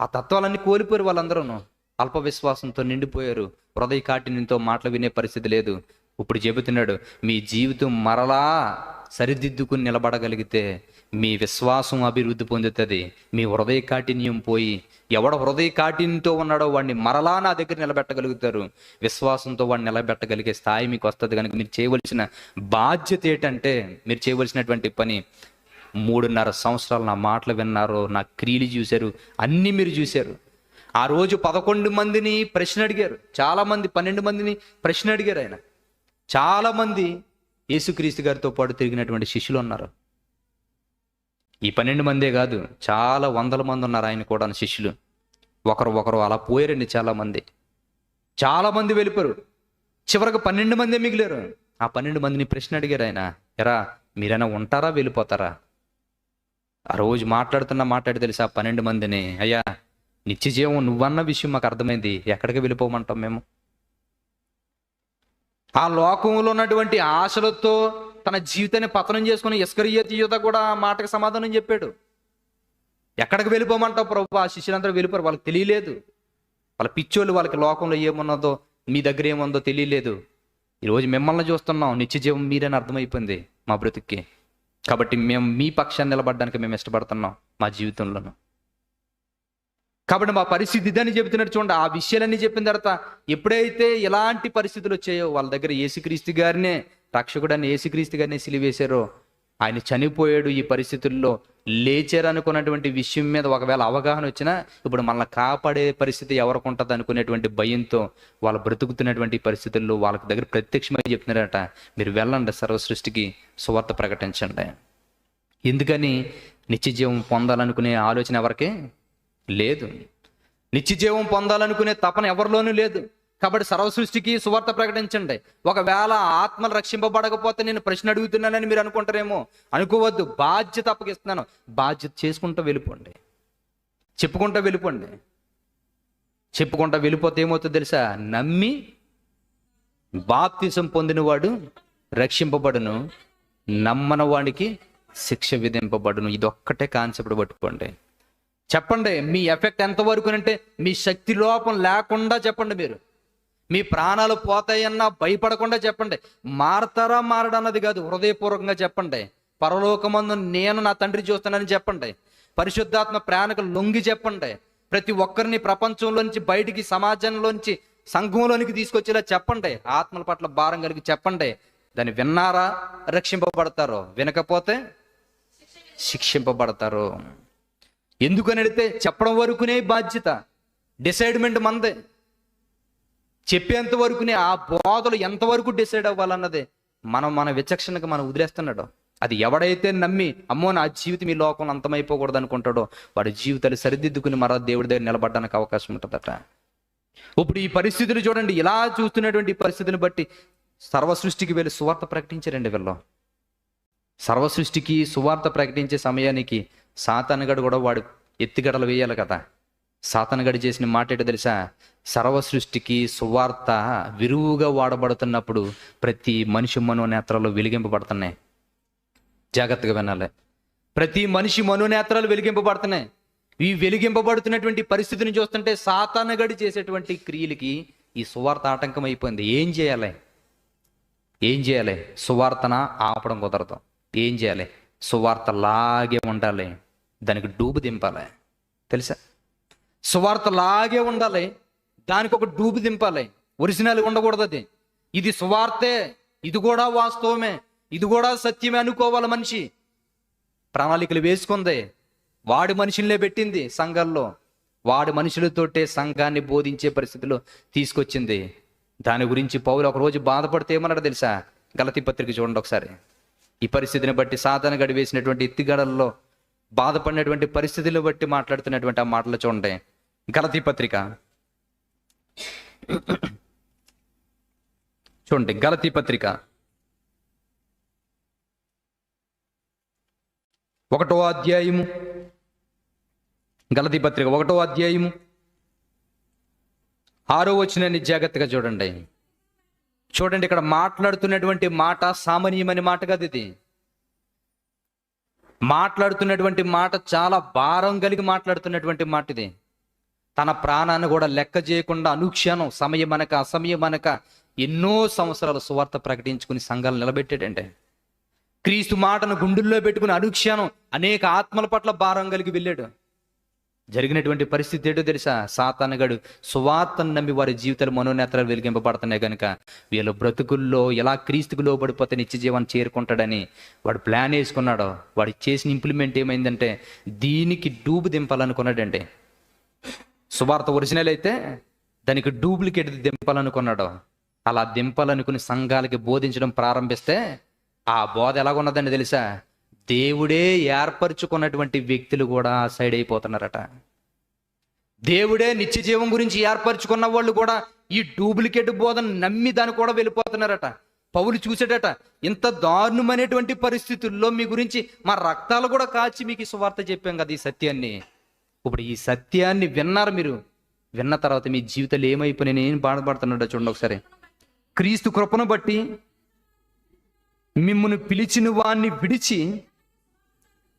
ఆ తత్వాలన్నీ కోల్పోయారు వాళ్ళందరూ. అల్ప విశ్వాసంతో నిండిపోయారు, హృదయ కాఠిన్యంతో మాటలు వినే పరిస్థితి లేదు. ఇప్పుడు చెబుతున్నాడు, మీ జీవితం మరలా సరిదిద్దుకుని నిలబడగలిగితే మీ విశ్వాసం అభివృద్ధి పొందుతుంది, మీ హృదయ కాఠిన్యం పోయి, ఎవడ హృదయ కాఠిన్యంతో ఉన్నాడో వాడిని మరలా నా దగ్గర నిలబెట్టగలుగుతారు. విశ్వాసంతో వాడిని నిలబెట్టగలిగే స్థాయి మీకు వస్తుంది. కనుక మీరు చేయవలసిన బాధ్యత ఏంటంటే, మీరు చేయవలసినటువంటి పని, 3.5 సంవత్సరాలు నా మాటలు విన్నారు, నా క్రియలు చూశారు, అన్నీ మీరు చూశారు. ఆ రోజు 11 మందిని ప్రశ్న అడిగారు, చాలామంది 12 మందిని ప్రశ్న అడిగారు. ఆయన చాలామంది యేసుక్రీస్తు గారితో పాటు తిరిగినటువంటి శిష్యులు ఉన్నారు. ఈ 12 మందే కాదు, చాలా వందల మంది ఉన్నారు ఆయన కూడా శిష్యులు. ఒకరు అలా పోయారండి. చాలామంది వెళ్ళిపోయారు. చివరికి 12 మందే మిగిలారు. ఆ 12 మందిని ప్రశ్న అడిగారు ఆయన, ఎరా మీరైనా ఉంటారా వెళ్ళిపోతారా? ఆ రోజు మాట్లాడి తెలుసా 12 మందిని, అయ్యా నిత్య జీవం నువ్వన్న విషయం మాకు అర్థమైంది, ఎక్కడికి వెళ్ళిపోమంటాం మేము? ఆ లోకంలో ఉన్నటువంటి ఆశలతో తన జీవితాన్ని పతనం చేసుకుని ఇస్కరియోతు యూదా కూడా ఆ మాటకు సమాధానం చెప్పాడు. ఎక్కడికి వెళ్ళిపోమంటావు ప్రభు? ఆ శిష్యులందరూ వెళ్ళిపోరు, వాళ్ళకి తెలియలేదు. వాళ్ళ పిచ్చోళ్ళు, వాళ్ళకి లోకంలో ఏమున్నదో మీ దగ్గర ఏముందో తెలియలేదు. ఈరోజు మిమ్మల్ని చూస్తున్నాం, నిత్య జీవం మీరని అర్థమైపోయింది మా బ్రతుక్కి. కాబట్టి మేము మీ పక్షాన్ని నిలబడడానికి మేము ఇష్టపడుతున్నాం మా జీవితంలోనూ. కాబట్టి మా పరిస్థితి ఇదని చెబుతున్నట్టు చూడండి. ఆ విషయాలన్నీ చెప్పిన తర్వాత ఎప్పుడైతే ఇలాంటి పరిస్థితులు వచ్చాయో, వాళ్ళ దగ్గర యేసుక్రీస్తు గారినే, రక్షకుడని యేసుక్రీస్తు గారినే సిలివేశారో, ఆయన చనిపోయాడు, ఈ పరిస్థితుల్లో లేచారు అనుకున్నటువంటి విషయం మీద ఒకవేళ అవగాహన వచ్చినా, ఇప్పుడు మనల్ని కాపాడే పరిస్థితి ఎవరికి ఉంటుంది అనుకునేటువంటి భయంతో వాళ్ళు బ్రతుకుతున్నటువంటి పరిస్థితుల్లో వాళ్ళకి దగ్గర ప్రత్యక్షమై చెప్తున్నారట, మీరు వెళ్ళండి, సర్వ సృష్టికి సువార్త ప్రకటించండి. ఎందుకని? నిత్య జీవం పొందాలనుకునే ఆలోచన ఎవరికి లేదు, నిత్య జీవం పొందాలనుకునే తపన ఎవరిలోనూ లేదు. కాబట్టి సర్వ సృష్టికి సువార్త ప్రకటించండి. ఒకవేళ ఆత్మలు రక్షింపబడకపోతే నేను ప్రశ్న అడుగుతున్నానని మీరు అనుకుంటారేమో, అనుకోవద్దు. బాధ్యత అప్పగిస్తున్నాను, బాధ్యత చేసుకుంటూ వెళ్ళిపోండి, చెప్పుకుంటూ వెళ్ళిపోతే ఏమవుతుందో తెలుసా? నమ్మి బాప్తిసం పొందినవాడు రక్షింపబడును, నమ్మని వాడికి శిక్ష విధింపబడును. ఇదొక్కటే కాన్సెప్ట్ పట్టుకోండి. చెప్పండి, మీ ఎఫెక్ట్ ఎంతవరకు అంటే మీ శక్తి లోపం లేకుండా చెప్పండి. మీరు మీ ప్రాణాలు పోతాయన్నా భయపడకుండా చెప్పండి. మారతారా మారడన్నది కాదు, హృదయపూర్వకంగా చెప్పండి. పరలోకమందు నేను నా తండ్రి చూస్తానని చెప్పండి. పరిశుద్ధాత్మ ప్రేరణకు లొంగి చెప్పండి. ప్రతి ఒక్కరిని ప్రపంచంలోంచి బయటికి, సమాజంలోంచి, సంఘంలోనికి తీసుకొచ్చేలా చెప్పండి. ఆత్మల పట్ల భారం కలిగి చెప్పండి. దాన్ని విన్నారా రక్షింపబడతారో, వినకపోతే శిక్షింపబడతారు. ఎందుకని అడిగితే చెప్పడం వరకునే బాధ్యత, డిసైడ్మెంట్ మందే. చెప్పేంత వరకునే, ఆ బోధలు ఎంతవరకు డిసైడ్ అవ్వాలన్నదే మన విచక్షణకు మనం వదిలేస్తున్నాడు. అది ఎవడైతే నమ్మి అమ్మో నా జీవితం ఈ లోకంలో అంతమైపోకూడదు అనుకుంటాడో, వాడి జీవితాలు సరిదిద్దుకుని మరో దేవుడి దగ్గర నిలబడడానికి అవకాశం ఉంటుందట. ఇప్పుడు ఈ పరిస్థితులు చూడండి, ఇలా చూస్తున్నటువంటి పరిస్థితిని బట్టి సర్వ సృష్టికి వెళ్ళి సువార్త ప్రకటించారండి వీళ్ళు. సర్వ సృష్టికి సువార్త ప్రకటించే సమయానికి సాతానుగడు కూడా వాడు ఎత్తిగడలు వేయాలి కదా. సాతానుగడు చేసిన మాట ఏంటో తెలుసా? సర్వ సృష్టికి సువార్త విరువుగా వాడబడుతున్నప్పుడు ప్రతి మనిషి మనోనేత్రాలు వెలిగింపబడుతున్నాయి. జాగ్రత్తగా వినాలి. ప్రతి మనిషి మనోనేత్రాలు వెలిగింపబడుతున్నాయి. ఈ వెలిగింపబడుతున్నటువంటి పరిస్థితిని చూస్తుంటే సాతానుగడు చేసేటువంటి క్రియలకి ఈ సువార్త ఆటంకం అయిపోయింది. ఏం చేయాలి? సువార్తన ఆపడం కుదరదు. ఏం చేయాలి? సువార్త లాగే ఉండాలి, దానికి డూబు దింపాలి. తెలుసా? సువార్త లాగే ఉండాలి, దానికి ఒక డూబు దింపాలి. ఒరిజినల్ ఉండకూడదు. అది ఇది సువార్తే, ఇది కూడా వాస్తవమే, ఇది కూడా సత్యమే అనుకోవాలి. మనిషి ప్రణాళికలు వేసుకుంది, వాడి మనుషులనే పెట్టింది సంఘాల్లో, వాడి మనుషులతోటే సంఘాన్ని బోధించే పరిస్థితిలో తీసుకొచ్చింది. దాని గురించి పౌలు ఒకరోజు బాధపడితే ఏమన్నాడు తెలుసా? గలతీ పత్రిక చూడండి ఒకసారి. ఈ పరిస్థితిని బట్టి, సాతానుగడు వేసినటువంటి ఎత్తిగడల్లో బాధపడినటువంటి పరిస్థితులను బట్టి మాట్లాడుతున్నటువంటి ఆ మాటలు చూడండి. గలతీ పత్రిక చూడండి, గలతీ పత్రిక 1వ అధ్యాయము, గలతీ పత్రిక 1వ అధ్యాయము 6వ వచనాన్ని జాగ్రత్తగా చూడండి. ఇక్కడ మాట్లాడుతున్నటువంటి మాట సామాన్యమైన మాట కాదు. ఇది మాట్లాడుతున్నటువంటి మాట చాలా భారం కలిగి మాట్లాడుతున్నటువంటి మాట. ఇది తన ప్రాణాన్ని కూడా లెక్క చేయకుండా అనుక్షణం సమయమనక అసమయమనక ఎన్నో సంవత్సరాలు సువార్త ప్రకటించుకుని సంఘాలు నిలబెట్టాడంటే. క్రీస్తు మాటను గుండెల్లో పెట్టుకుని అనుక్షణం అనేక ఆత్మల పట్ల భారం కలిగి వెళ్ళాడు. జరిగినటువంటి పరిస్థితి ఏంటో తెలుసా? సాతానుగాడు సువార్తను నమ్మి వారి జీవితాలు మనోనేత్రాలు వెలిగింపబడుతున్నాయి కనుక వీళ్ళ బ్రతుకుల్లో ఎలా క్రీస్తుకు లోబడిపోతే నిత్య జీవాన్ని చేరుకుంటాడని వాడు ప్లాన్ వేసుకున్నాడు. వాడు చేసిన ఇంప్లిమెంట్ ఏమైందంటే దీనికి డూబు దింపాలనుకున్నాడంటే. సువార్త ఒరిజినల్ అయితే దానికి డూప్లికేట్ దింపాలనుకున్నాడు. అలా దింపాలనుకుని సంఘాలకి బోధించడం ప్రారంభిస్తే ఆ బోధ ఎలాగున్నదని తెలుసా? దేవుడే ఏర్పరచుకున్నటువంటి వ్యక్తులు కూడా సైడ్ అయిపోతున్నారట. దేవుడే నిత్య జీవం గురించి ఏర్పరచుకున్న వాళ్ళు కూడా ఈ డూప్లికేట్ బోధను నమ్మి దాన్ని కూడా వెళ్ళిపోతున్నారట. పౌలు చూసాడట, ఇంత దారుణమైనటువంటి పరిస్థితుల్లో మీ గురించి మా రక్తాలు కూడా కాచి మీకు ఈ సువార్త చెప్పాం కదా ఈ సత్యాన్ని. ఇప్పుడు ఈ సత్యాన్ని విన్నారు మీరు. విన్న తర్వాత మీ జీవితాలు ఏమైపోయినాయి, నేను బాధపడుతున్నాడో చూడండి ఒకసారి. క్రీస్తు కృపను బట్టి మిమ్మల్ని పిలిచిన వాణ్ణి విడిచి,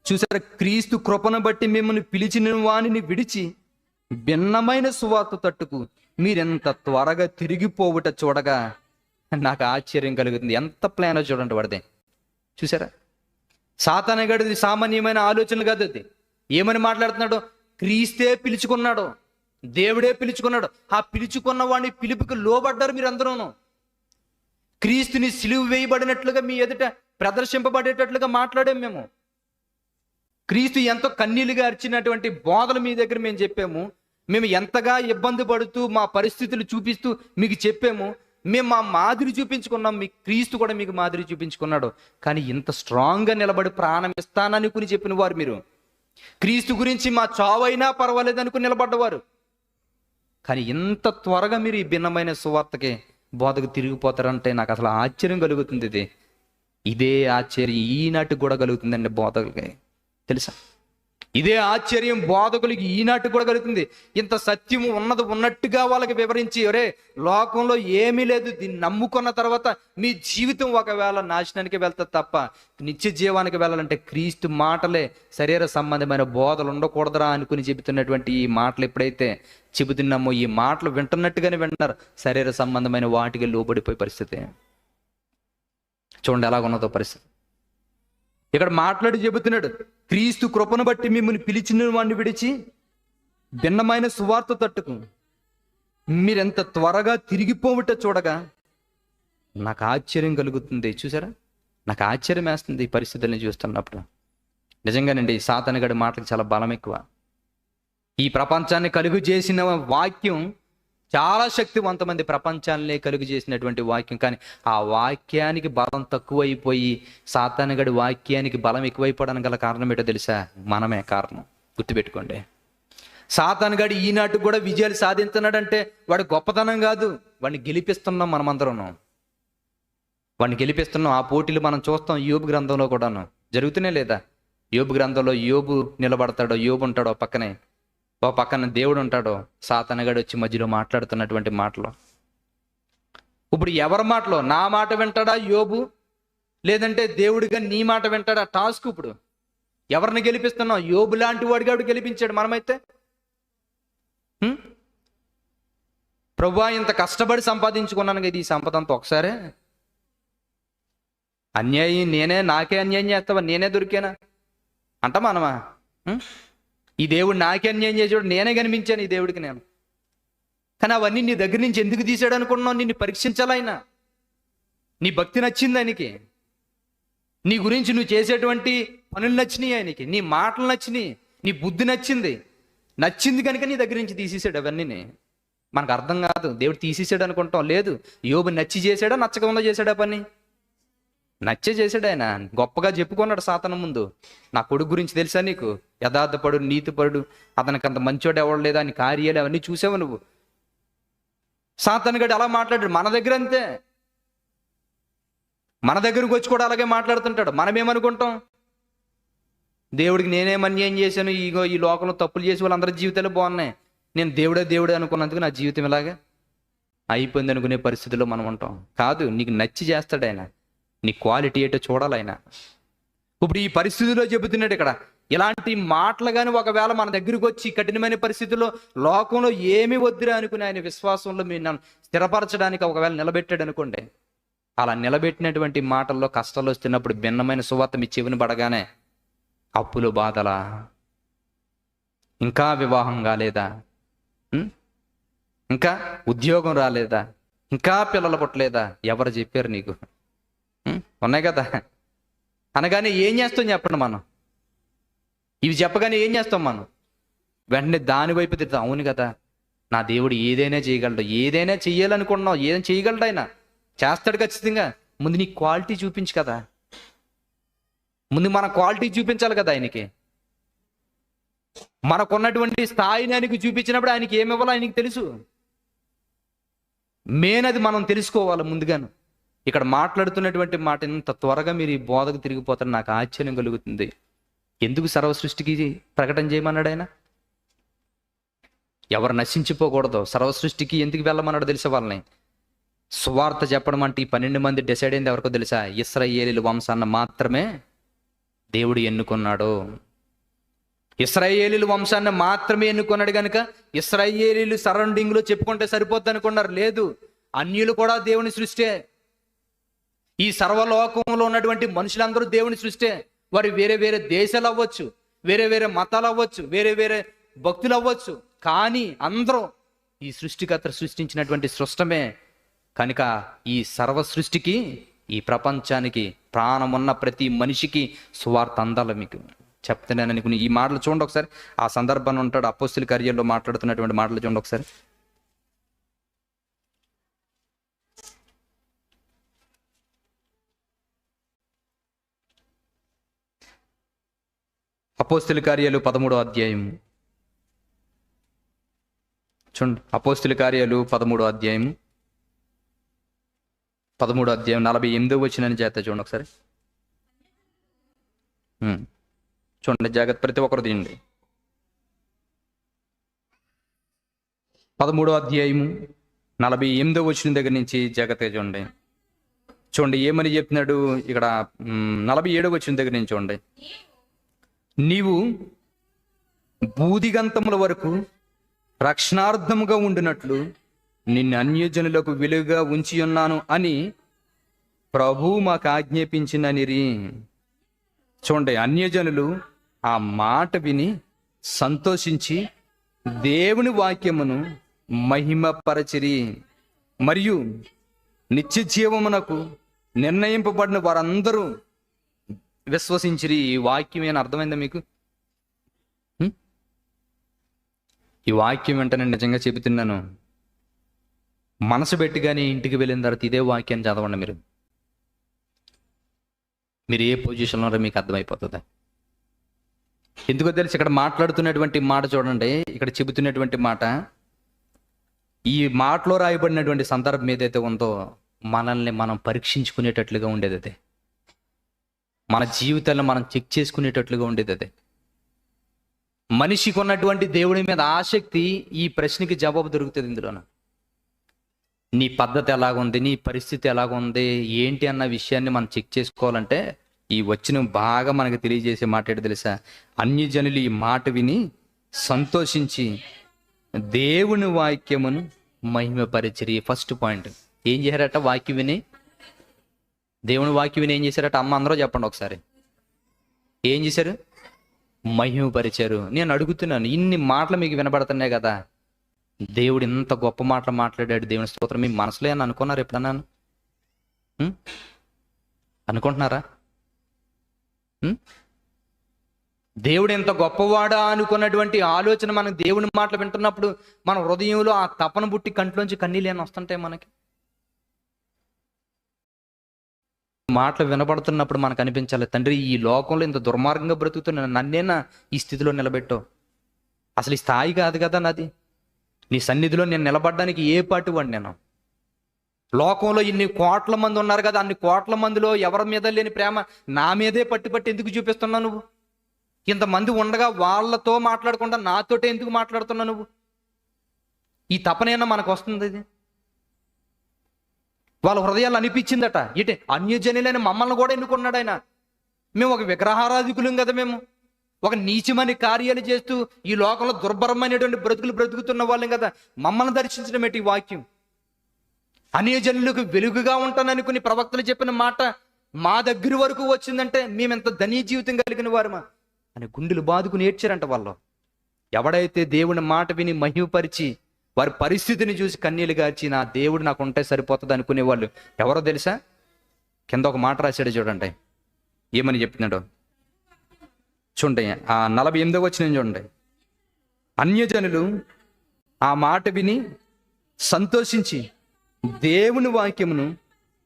చూసారా, క్రీస్తు కృపను బట్టి మిమ్మల్ని పిలిచిన వాణిని విడిచి భిన్నమైన సువార్త తట్టుకు మీరెంత త్వరగా తిరిగిపోవుట చూడగా నాకు ఆశ్చర్యం కలుగుతుంది. ఎంత ప్లానో చూడండి వాడిదే. చూసారా, సాతానుగాడిది సామాన్యమైన ఆలోచనలు కాదు. అది ఏమని మాట్లాడుతున్నాడు? క్రీస్తే పిలుచుకున్నాడు, దేవుడే పిలుచుకున్నాడు. ఆ పిలుచుకున్న వాడిని పిలుపుకి లోబడ్డారు మీరందరూను. క్రీస్తుని సిలువ వేయబడినట్లుగా మీ ఎదుట ప్రదర్శింపబడేటట్లుగా మాట్లాడాం మేము. క్రీస్తు ఎంతో కన్నీలుగా అర్చినటువంటి బోధలు మీ దగ్గర మేము చెప్పాము. మేము ఎంతగా ఇబ్బంది పడుతూ మా పరిస్థితులు చూపిస్తూ మీకు చెప్పాము. మేము మా మాదిరి చూపించుకున్నాం, మీ క్రీస్తు కూడా మీకు మాదిరి చూపించుకున్నాడు. కానీ ఇంత స్ట్రాంగ్గా నిలబడి ప్రాణం ఇస్తాననుకుని చెప్పిన వారు మీరు. క్రీస్తు గురించి మా చావైనా పర్వాలేదు అనుకుని నిలబడ్డవారు. కానీ ఇంత త్వరగా మీరు ఈ భిన్నమైన సువార్తకి బోధకు తిరిగిపోతారంటే నాకు అసలు ఆశ్చర్యం కలుగుతుంది. ఇదే ఆశ్చర్యం ఈనాటికి కూడా కలుగుతుందండి బోధకులకి, తెలుసా? ఇదే ఆశ్చర్యం బోధకులకి ఈనాటికి కూడా కలుగుతుంది. ఇంత సత్యము ఉన్నది ఉన్నట్టుగా వాళ్ళకి వివరించి, ఒరే లోకంలో ఏమీ లేదు, దీన్ని నమ్ముకున్న తర్వాత మీ జీవితం ఒకవేళ నాశనానికి వెళ్తుంది తప్ప నిత్య జీవానికి వెళ్ళాలంటే క్రీస్తు మాటలే, శరీర సంబంధమైన బోధలు ఉండకూడదురా అనుకుని చెబుతున్నటువంటి ఈ మాటలు ఎప్పుడైతే చెబుతున్నామో, ఈ మాటలు వింటున్నట్టుగానే వింటున్నారు, శరీర సంబంధమైన వాటికి లోబడిపోయే పరిస్థితి. చూడండి ఎలాగున్నదో పరిస్థితి. ఇక్కడ మాట్లాడి చెబుతున్నాడు, క్రీస్తు కృపను బట్టి మిమ్మల్ని పిలిచిన వాడిని విడిచి భిన్నమైన సువార్త తట్టుకు మీరెంత త్వరగా తిరిగిపోవుట చూడగా నాకు ఆశ్చర్యం కలుగుతుంది. చూసారా, నాకు ఆశ్చర్యం వేస్తుంది ఈ పరిస్థితుల్ని చూస్తున్నప్పుడు. నిజంగానండి, సాతానుగాడి మాటలకు చాలా బలం ఎక్కువ. ఈ ప్రపంచాన్ని కలుగు చేసిన వాక్యం చాలా శక్తివంతమంది, ప్రపంచాన్ని కలుగు చేసినటువంటి వాక్యం. కానీ ఆ వాక్యానికి బలం తక్కువైపోయి సాతానుగాడి వాక్యానికి బలం ఎక్కువైపోవడానికి గల కారణం ఏంటో తెలుసా? మనమే కారణం. గుర్తుపెట్టుకోండి. సాతానుగాడి ఈనాటికి కూడా విజయాలు సాధించున్నాడంటే వాడి గొప్పతనం కాదు, వాడిని గెలిపిస్తున్నాం మనమందరం. వాడిని గెలిపిస్తున్నాం. ఆ పోటీలు మనం చూస్తాం యోబు గ్రంథంలో కూడాను జరుగుతూనే లేదా? యోబు గ్రంథంలో యోబు నిలబడతాడో, యోబు ఉంటాడో పక్కనే, ఓ పక్కన దేవుడు ఉంటాడో, సాతానుగాడు వచ్చి మధ్యలో మాట్లాడుతున్నటువంటి మాటలు. ఇప్పుడు ఎవరి మాటలో? నా మాట వింటాడా యోబు, లేదంటే దేవుడిగా నీ మాట వింటాడా? టాస్క్. ఇప్పుడు ఎవరిని గెలిపిస్తున్నావు? యోబు లాంటి వాడిగాడు గెలిపించాడు. మనమైతే ప్రభువా ఇంత కష్టపడి సంపాదించుకున్నాను కదా ఈ సంపద అంతా ఒకసారే, అన్యాయం నేనే, నాకే అన్యాయం చేస్తావా, నేనే దొరికానా అంట మనమా? ఈ దేవుడు నాకే అన్యాయం చేసాడు, నేనే కనిపించాను ఈ దేవుడికి నేను. కానీ అవన్నీ నీ దగ్గర నుంచి ఎందుకు తీసాడు అనుకుంటున్నావు? నిన్ను పరీక్షించాలైనా. నీ భక్తి నచ్చింది ఆయనకి, నీ గురించి నువ్వు చేసేటువంటి పనులు నచ్చినాయి ఆయనకి, నీ మాటలు నచ్చినాయి, నీ బుద్ధి నచ్చింది కనుక నీ దగ్గర నుంచి తీసేసాడు అవన్నీ. మనకు అర్థం కాదు, దేవుడు తీసేసాడు అనుకుంటాం. లేదు, యోబు నచ్చి చేశాడా నచ్చకుండా చేశాడా పని? నచ్చే చేశాడు ఆయన. గొప్పగా చెప్పుకున్నాడు సాతాను ముందు, నా కొడుకు గురించి తెలుసా నీకు, యథార్థపడు, నీతిపరుడు, అతనికి అంత మంచోడు ఎవడు లేదా అని కార్యాలు అవన్నీ చూసావు నువ్వు. సాతానుగాడు అలా మాట్లాడాడు. మన దగ్గర అంతే, మన దగ్గరకు వచ్చి కూడా అలాగే మాట్లాడుతుంటాడు. మనమేమనుకుంటాం? దేవుడికి నేనేం అన్యాయం చేశాను, ఇగో ఈ లోకంలో తప్పులు చేసి వాళ్ళందరి జీవితాలు బాగున్నాయి, నేను దేవుడే అనుకున్నందుకు నా జీవితం ఇలాగే అయిపోయింది అనుకునే పరిస్థితిలో మనం ఉంటాం. కాదు, నీకు నచ్చి చేస్తాడు ఆయన, నీ క్వాలిటీ ఏంటో చూడాలి ఆయన. ఇప్పుడు ఈ పరిస్థితిలో చెబుతున్నాడు ఇక్కడ, ఇలాంటి మాటలు కానీ ఒకవేళ మన దగ్గరికి వచ్చి కఠినమైన పరిస్థితుల్లో లోకంలో ఏమి వద్దురా అనుకుని ఆయన విశ్వాసంలో మీరు నన్ను స్థిరపరచడానికి ఒకవేళ నిలబెట్టాడు అనుకోండి, అలా నిలబెట్టినటువంటి మాటల్లో కష్టాలు వస్తున్నప్పుడు భిన్నమైన సువార్త మీ చెవిని పడగానే అప్పులు బాధలా, ఇంకా వివాహం కాలేదా, ఇంకా ఉద్యోగం రాలేదా, ఇంకా పిల్లలు పుట్టలేదా, ఎవరు చెప్పారు నీకు? ఉన్నాయి కదా అనగానే ఏం చేస్తాం చెప్పండి మనం? ఇవి చెప్పగానే ఏం చేస్తాం మనం? వెంటనే దాని వైపు తిరుగుతాం. అవును కదా, నా దేవుడు ఏదైనా చేయగలడు, ఏదైనా చెయ్యాలనుకుంటున్నావు, ఏదైనా చేయగలడు, ఆయన చేస్తాడు ఖచ్చితంగా. ముందు నీ క్వాలిటీ చూపించు కదా, ముందు మన క్వాలిటీ చూపించాలి కదా ఆయనకి. మనకున్నటువంటి స్థాయిని ఆయనకి చూపించినప్పుడు ఆయనకి ఏమి ఇవ్వాలో ఆయనకి తెలుసు. మెయిన్ అది మనం తెలుసుకోవాలి ముందుగాను. ఇక్కడ మాట్లాడుతున్నటువంటి మాట ఇంత త్వరగా మీరు ఈ బోధకు తిరిగిపోతారు, నాకు ఆశ్చర్యం కలుగుతుంది. ఎందుకు సర్వ సృష్టికి ప్రకటన చేయమన్నాడు ఆయన? ఎవరు నశించిపోకూడదు, సర్వ సృష్టికి ఎందుకు వెళ్ళమన్నాడు తెలుసా? వాళ్ళని సువార్త చెప్పడం అంటే ఈ 12 మంది డిసైడ్ అయింది ఎవరికో తెలుసా? ఇశ్రాయేలీయుల వంశాన్ని మాత్రమే దేవుడు ఎన్నుకున్నాడు. ఇశ్రాయేలీయుల వంశాన్ని మాత్రమే ఎన్నుకున్నాడు కనుక ఇశ్రాయేలీయులు సరౌండింగ్లో చెప్పుకుంటే సరిపోద్ది అనుకున్నారు. లేదు, అన్యులు కూడా దేవుని సృష్టే. ఈ సర్వలోకంలో ఉన్నటువంటి మనుషులందరూ దేవుని సృష్టే. వారు వేరే వేరే దేశాలు అవ్వచ్చు, వేరే వేరే మతాలు అవ్వచ్చు, వేరే వేరే భక్తులు అవ్వచ్చు, కానీ అందరూ ఈ సృష్టికర్త సృష్టించినటువంటి సృష్టమే. కనుక ఈ సర్వ సృష్టికి, ఈ ప్రపంచానికి, ప్రాణం ఉన్న ప్రతి మనిషికి సువార్త అందాలి. మీకు చెప్తున్నాను అనుకుని ఈ మాటలు చూడండి ఒకసారి. ఆ సందర్భాన్ని ఉంటాడు అపోస్తల కార్యాల్లో మాట్లాడుతున్నటువంటి మాటలు చూడండి ఒకసారి. అపోస్తల కార్యాలు 13వ అధ్యాయం చూడండి. అపోస్తల కార్యాలు 13వ అధ్యాయం 48వ వచనం చేత చూడండి ఒకసారి. చూడండి, జాగ్రత్త, ప్రతి ఒక్కరు తీయండి. 13వ అధ్యాయము 48వ వచనం దగ్గర నుంచి జాగ్రత్తగా చూడండి. చూడండి ఏమని చెప్తున్నాడు ఇక్కడ. 47వ వచనం దగ్గర నుంచి చూడండి. నీవు బూదిగంతముల వరకు రక్షణార్థముగా ఉండినట్లు నిన్ను అన్యజనులకు వెలుగుగా ఉంచి ఉన్నాను అని ప్రభువు మాకు ఆజ్ఞాపించిననిరి. చూడండి, అన్యజనులు ఆ మాట విని సంతోషించి దేవుని వాక్యమును మహిమపరచిరి. మరియు నిత్య జీవమునకు నిర్ణయింపబడిన వారందరూ విశ్వసించిరి. ఈ వాక్యం ఏమైనా అర్థమైందా మీకు? ఈ వాక్యం వెంటనే నిజంగా చెబుతున్నాను, మనసు పెట్టి కానీ ఇంటికి వెళ్ళిన తర్వాత ఇదే వాక్యాన్ని చదవండి. మీరు ఏ పొజిషన్లో ఉన్నారో మీకు అర్థమైపోతుంది. ఎందుకో తెలిసి ఇక్కడ మాట్లాడుతున్నటువంటి మాట చూడండి. ఇక్కడ చెబుతున్నటువంటి మాట, ఈ మాటలో రాయబడినటువంటి సందర్భం ఏదైతే ఉందో మనల్ని మనం పరీక్షించుకునేటట్లుగా ఉండేది అదే. మన జీవితాల్లో మనం చెక్ చేసుకునేటట్లుగా ఉండేది అదే. మనిషికి ఉన్నటువంటి దేవుడి మీద ఆసక్తి ఈ ప్రశ్నకి జవాబు దొరుకుతుంది ఇందులోన. నీ పద్ధతి ఎలాగుంది, నీ పరిస్థితి ఎలాగుంది, ఏంటి అన్న విషయాన్ని మనం చెక్ చేసుకోవాలంటే ఈ వచనం బాగా మనకు తెలియజేసే మాట ఏంటో తెలుసా? అన్యజనులు ఈ మాట విని సంతోషించి దేవుని వాక్యమును మహిమపరిచిరి. ఫస్ట్ పాయింట్ ఏం చేశారట? వాక్యం విని, దేవుని వాక్యం విని ఏం చేశారట? అమ్మ అందరూ చెప్పండి ఒకసారి. ఏం చేశారు? మహిమపరిచారు. నేను అడుగుతున్నాను, ఇన్ని మాటలు మీకు వినబడుతున్నాయి కదా, దేవుడు ఇంత గొప్ప మాటలు మాట్లాడాడు, దేవుని స్తోత్రం, మీ మనసులో అని అనుకున్నారు ఎప్పుడన్నా? అనుకుంటున్నారా? దేవుడు ఎంత గొప్పవాడా అనుకున్నటువంటి ఆలోచన మనకు దేవుని మాటలు వింటున్నప్పుడు మన హృదయంలో ఆ తపన బుట్టి కంట్లోంచి కన్నీళ్ళని వస్తుంటాయి మనకి. మాటలు వినబడుతున్నప్పుడు మనకు అనిపించాలి, తండ్రి ఈ లోకంలో ఇంత దుర్మార్గంగా బ్రతుకుతున్నా నన్నేనా ఈ స్థితిలో నిలబెట్టావు? అసలు ఈ స్థాయి కాదు కదా నాది. నీ సన్నిధిలో నేను నిలబడడానికి ఏ పాటు వాడిని నేను? లోకంలో ఇన్ని కోట్ల మంది ఉన్నారు కదా, అన్ని కోట్ల మందిలో ఎవరి మీద లేని ప్రేమ నా మీదే పట్టి ఎందుకు చూపిస్తున్నావు నువ్వు? ఇంతమంది ఉండగా వాళ్ళతో మాట్లాడకుండా నాతోటే ఎందుకు మాట్లాడుతున్నావు నువ్వు? ఈ తపనైనా మనకు వస్తుంది. ఇది వాళ్ళ హృదయాలు అనిపించిందట. ఇటే అన్యజనులైన మమ్మల్ని కూడా ఎన్నుకున్నాడు ఆయన. మేము ఒక విగ్రహారాధికులం కదా, మేము ఒక నీచమని కార్యాలు చేస్తూ ఈ లోకంలో దుర్భరమైనటువంటి బ్రతుకులు బ్రతుకుతున్న వాళ్ళం కదా, మమ్మల్ని దర్శించడం ఏంటి ఈ వాక్యం? అన్యజనులకు వెలుగుగా ఉంటాననుకుని ప్రవక్తలు చెప్పిన మాట మా దగ్గర వరకు వచ్చిందంటే మేమెంత ధనియ జీవితం కలిగిన వారమా అని గుండెలు బాదుకుని ఏడ్చారంట వాళ్ళు. ఎవడైతే దేవుని మాట విని మహిమపరిచి వారి పరిస్థితిని చూసి కన్నీళ్ళు గార్చి నా దేవుడు నాకు ఉంటే సరిపోతుంది అనుకునే వాళ్ళు ఎవరో తెలుసా? కింద ఒక మాట రాశాడు చూడండి, ఏమని చెప్తున్నాడో చూడండి. ఆ 48వ వచనం చూడండి. అన్యజనులు ఆ మాట విని సంతోషించి దేవుని వాక్యమును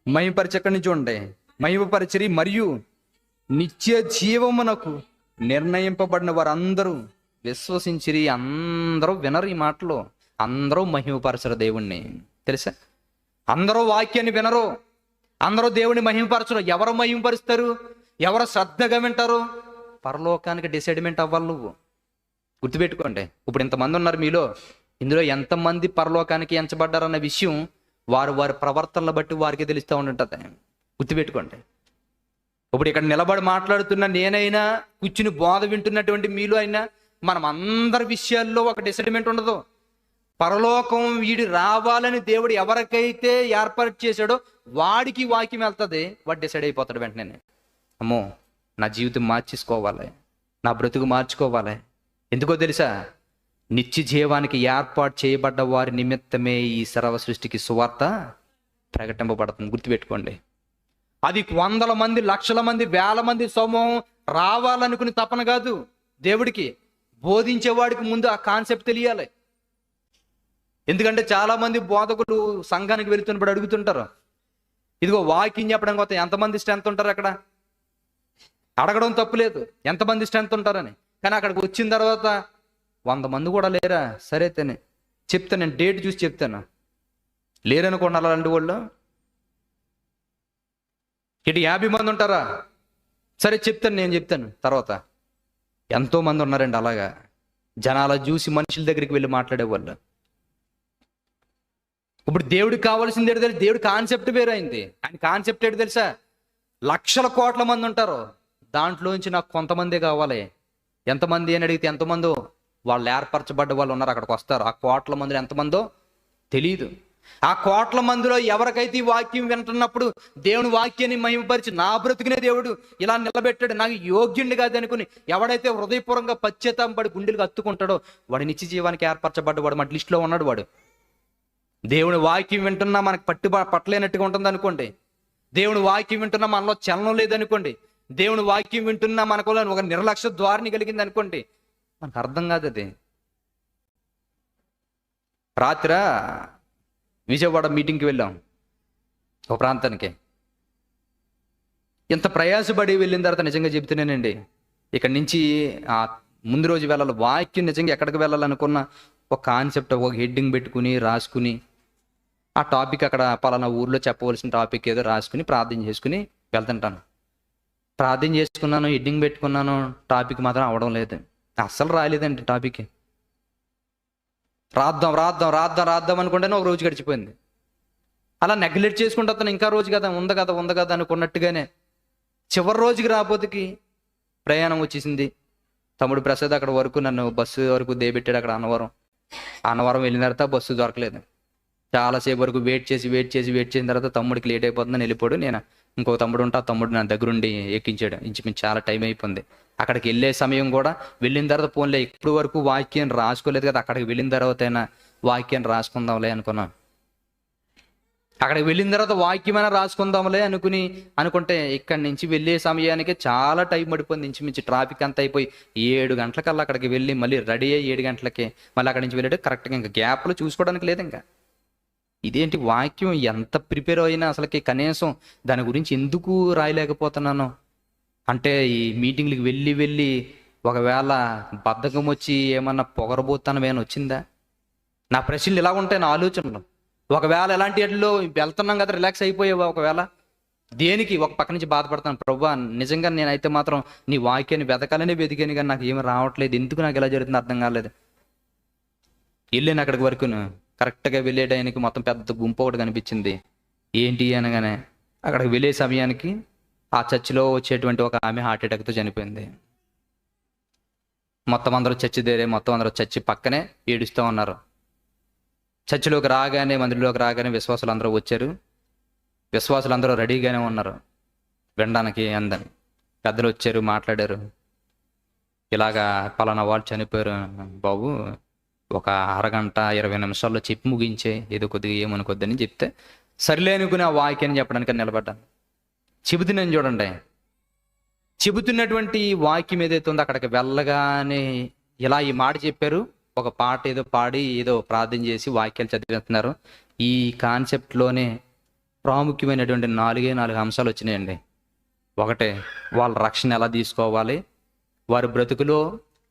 మహిమపరచక్కడి నుంచి చూడండి, మహిమపరచరి మరియు నిత్య జీవమునకు నిర్ణయింపబడిన వారందరూ విశ్వసించిరి. అందరూ వినరు ఈ మాటలు, అందరూ మహిమపరచరు దేవుణ్ణి. తెలుసా? అందరూ వాక్యాన్ని వినరు, అందరూ దేవుని మహిమపరచరు. ఎవరు మహిమపరుస్తారు? ఎవరు శ్రద్ధగా వింటారు? పరలోకానికి డిసైడ్మెంట్ అవ్వాలి నువ్వు. గుర్తుపెట్టుకోండి. ఇప్పుడు ఇంతమంది ఉన్నారు మీలో, ఇందులో ఎంతమంది పరలోకానికి ఎంచబడ్డారన్న విషయం వారు వారి ప్రవర్తనలు బట్టి వారికి తెలుస్తూ ఉంటుంది. గుర్తుపెట్టుకోండి. ఇప్పుడు ఇక్కడ నిలబడి మాట్లాడుతున్న నేనైనా, కూర్చుని బోధ వింటున్నటువంటి మీలో అయినా, మనం అందరి విషయాల్లో ఒక డిసైడ్మెంట్ ఉండదు. పరలోకం వీడి రావాలని దేవుడు ఎవరికైతే ఏర్పాటు చేశాడో వాడికి వాక్యం వెళ్తుంది, వాడు డిసైడ్ అయిపోతాడు వెంటనే. అమ్మో, నా జీవితం మార్చేసుకోవాలి, నా బ్రతుకు మార్చుకోవాలి. ఎందుకో తెలుసా? నిత్య జీవానికి ఏర్పాటు చేయబడ్డ వారి నిమిత్తమే ఈ సర్వ సృష్టికి సువార్త ప్రకటింపబడుతుంది. గుర్తుపెట్టుకోండి. అది వందల మంది, లక్షల మంది, వేల మంది సమూహం రావాలనుకుని తపన కాదు దేవుడికి. బోధించేవాడికి ముందు ఆ కాన్సెప్ట్ తెలియాలి. ఎందుకంటే చాలా మంది బోధకులు సంఘానికి వెళుతున్నప్పుడు అడుగుతుంటారు, ఇదిగో వాక్యం చెప్పడానికి కొత్త ఎంతమంది స్ట్రెంత్ ఉంటారు అక్కడ? అడగడం తప్పులేదు, ఎంతమంది స్ట్రెంత్ ఉంటారని. కానీ అక్కడికి వచ్చిన తర్వాత 100 మంది కూడా లేరా? సరే తనే చెప్తాను, నేను డేట్ చూసి చెప్తాను. లేరనుకోండి అలాంటి వాళ్ళు. ఇటు 50 మంది ఉంటారా? సరే చెప్తాను, నేను చెప్తాను. తర్వాత ఎంతో మంది ఉన్నారండి అలాగా. జనాల చూసి మనుషుల దగ్గరికి వెళ్ళి మాట్లాడేవాళ్ళు. ఇప్పుడు దేవుడికి కావాల్సింది ఏంటో తెలుసు? దేవుడి కాన్సెప్ట్ వేరైంది. ఆయన కాన్సెప్ట్ ఏంటో తెలుసా? లక్షల కోట్ల మంది ఉంటారు, దాంట్లోంచి నాకు కొంతమందే కావాలి. ఎంతమంది అని అడిగితే ఎంతమందో వాళ్ళు ఏర్పరచబడ్డ వాళ్ళు ఉన్నారు, అక్కడికి వస్తారు. ఆ కోట్ల మందిలో ఎంతమందో తెలియదు. ఆ కోట్ల మందిలో ఎవరికైతే ఈ వాక్యం వింటున్నప్పుడు దేవుని వాక్యాన్ని మహిమపరిచి నా బ్రతుకునే దేవుడు ఇలా నిలబెట్టాడు, నాకు యోగ్యుడిని కాదు అనుకుని ఎవడైతే హృదయపూర్వకంగా పశ్చాత్తాపడి గుండెలకు హత్తుకుంటాడో వాడు నిత్య జీవానికి ఏర్పరచబడ్డవాడు. మన లిస్టులో ఉన్నాడు వాడు. దేవుని వాక్యం వింటున్నా మనకు పట్టలేనట్టుగా ఉంటుంది అనుకోండి. దేవుని వాక్యం వింటున్నా మనలో చలనం లేదనుకోండి. దేవుని వాక్యం వింటున్నా మనకు ఒక నిర్లక్ష్య ద్వారాన్ని కలిగింది అనుకోండి, మనకు అర్థం కాదు అది. రాత్రి విజయవాడ మీటింగ్కి వెళ్ళాం, ఒక ప్రాంతానికి. ఎంత ప్రయాసపడి వెళ్ళిన తర్వాత నిజంగా చెబుతున్నానండి, ఇక్కడి నుంచి ఆ ముందు రోజు వెళ్ళాలి. వాక్యం నిజంగా ఎక్కడికి వెళ్ళాలనుకున్న ఒక కాన్సెప్ట్, ఒక హెడ్డింగ్ పెట్టుకుని రాసుకుని ఆ టాపిక్ అక్కడ పలానా ఊర్లో చెప్పవలసిన టాపిక్ ఏదో రాసుకుని ప్రార్థన చేసుకుని వెళ్తుంటాను. ప్రార్థన చేసుకున్నాను, హెడ్డింగ్ పెట్టుకున్నాను, టాపిక్ మాత్రం అవడం లేదు. అస్సలు రాలేదండి టాపిక్. రాద్దాం రాద్దాం రాద్దాం రాద్దాం అనుకుంటేనే ఒక రోజు గడిచిపోయింది. అలా నెగ్లెక్ట్ చేసుకుంటూ వస్తాను, ఇంకా రోజు కదా ఉంది కదా అనుకున్నట్టుగానే. చివరి రోజుకి రాబోతుకి ప్రయాణం వచ్చేసింది. తమ్ముడు ప్రసాద్ అక్కడ వరకు నన్ను బస్సు వరకు దేబెట్టాడు. అక్కడ అన్నవరం వెళ్ళిన తర్వాత బస్సు దొరకలేదు. చాలాసేపు వరకు వెయిట్ చేసిన తర్వాత తమ్ముడికి లేట్ అయిపోతుందని వెళ్ళిపోయాడు. నేను ఇంకో తమ్ముడు ఉంటే ఆ తమ్ముడు నా దగ్గరుండి ఎక్కించాడు. ఇంచుమించు చాలా టైం అయిపోయింది. అక్కడికి వెళ్ళే సమయం కూడా వెళ్ళిన తర్వాత పోన్లే, ఇప్పుడు వరకు వాక్యం రాసుకోలేదు కదా, అక్కడికి వెళ్ళిన తర్వాత అయినా వాక్యాన్ని రాసుకుందాంలే అనుకున్నాను. అక్కడికి వెళ్ళిన తర్వాత వాక్యమైనా రాసుకుందాంలే అనుకుంటే ఇక్కడి నుంచి వెళ్ళే సమయానికి చాలా టైం పడిపోయింది. ఇంచుమించు ట్రాఫిక్ అంతా అయిపోయి 7 గంటలకల్లా అక్కడికి వెళ్ళి మళ్ళీ రెడీ అయ్యి 7 గంటలకి మళ్ళీ అక్కడి నుంచి వెళ్ళాడు. కరెక్ట్గా ఇంకా గ్యాప్లో చూసుకోవడానికి లేదు. ఇంకా ఇదేంటి వాక్యం ఎంత ప్రిపేర్ అయినా అసలుకి కనీసం దాని గురించి ఎందుకు రాయలేకపోతున్నాను అంటే, ఈ మీటింగ్లకు వెళ్ళి ఒకవేళ బద్ధకం వచ్చి ఏమన్నా పొగరబోతానమేమైనా వచ్చిందా? నా ప్రశ్నలు ఇలా ఉంటాయి, నా ఆలోచనలు. ఒకవేళ ఎలాంటి వాటిలో వెళ్తున్నాం కదా, రిలాక్స్ అయిపోయావా? ఒకవేళ దేనికి ఒక పక్క నుంచి బాధపడతాను, ప్రభువా నిజంగా నేనైతే మాత్రం నీ వాక్యాన్ని వెతకాలనే వెతికాను కానీ నాకు ఏమి రావట్లేదు, ఎందుకు నాకు ఎలా జరుగుతుందో అర్థం కాలేదు. వెళ్ళాను అక్కడికి వరకును. కరెక్ట్గా వెళ్ళే టైంకి మొత్తం పెద్ద గుంపు ఒకటి కనిపించింది. ఏంటి అనగానే అక్కడికి వెళ్ళే సమయానికి ఆ చర్చిలో వచ్చేటువంటి ఒక ఆమె హార్ట్ అటాక్తో చనిపోయింది. మొత్తం అందరూ చర్చి దేరే, మొత్తం అందరూ చర్చి పక్కనే ఏడుస్తూ ఉన్నారు. చర్చిలోకి రాగానే, మందిరంలోకి రాగానే విశ్వాసులు అందరూ వచ్చారు. విశ్వాసులు అందరూ రెడీగానే ఉన్నారు వినడానికి అందని. పెద్దలు వచ్చారు, మాట్లాడారు. ఇలాగా పలానా వాళ్ళు చనిపోయారు బాబు, ఒక అరగంట 20 నిమిషాల్లో చెప్పి ముగించే, ఏదో కొద్దిగా ఏమనుకోద్దని చెప్తే సరిలే అనుకుని ఆ వాక్యాన్ని చెప్పడానికి నిలబడ్డాను. చెబుతున్నాను చూడండి. చెబుతున్నటువంటి వాక్యం ఏదైతే ఉందో అక్కడికి వెళ్ళగానే ఇలా ఈ మాట చెప్పారు. ఒక పాట ఏదో పాడి ఏదో ప్రార్థన చేసి వాక్యాలు చదివేస్తున్నారు. ఈ కాన్సెప్ట్లోనే ప్రాముఖ్యమైనటువంటి 4 అంశాలు వచ్చినాయండి. ఒకటే, వాళ్ళ రక్షణ ఎలా తీసుకోవాలి, వారి బ్రతుకులో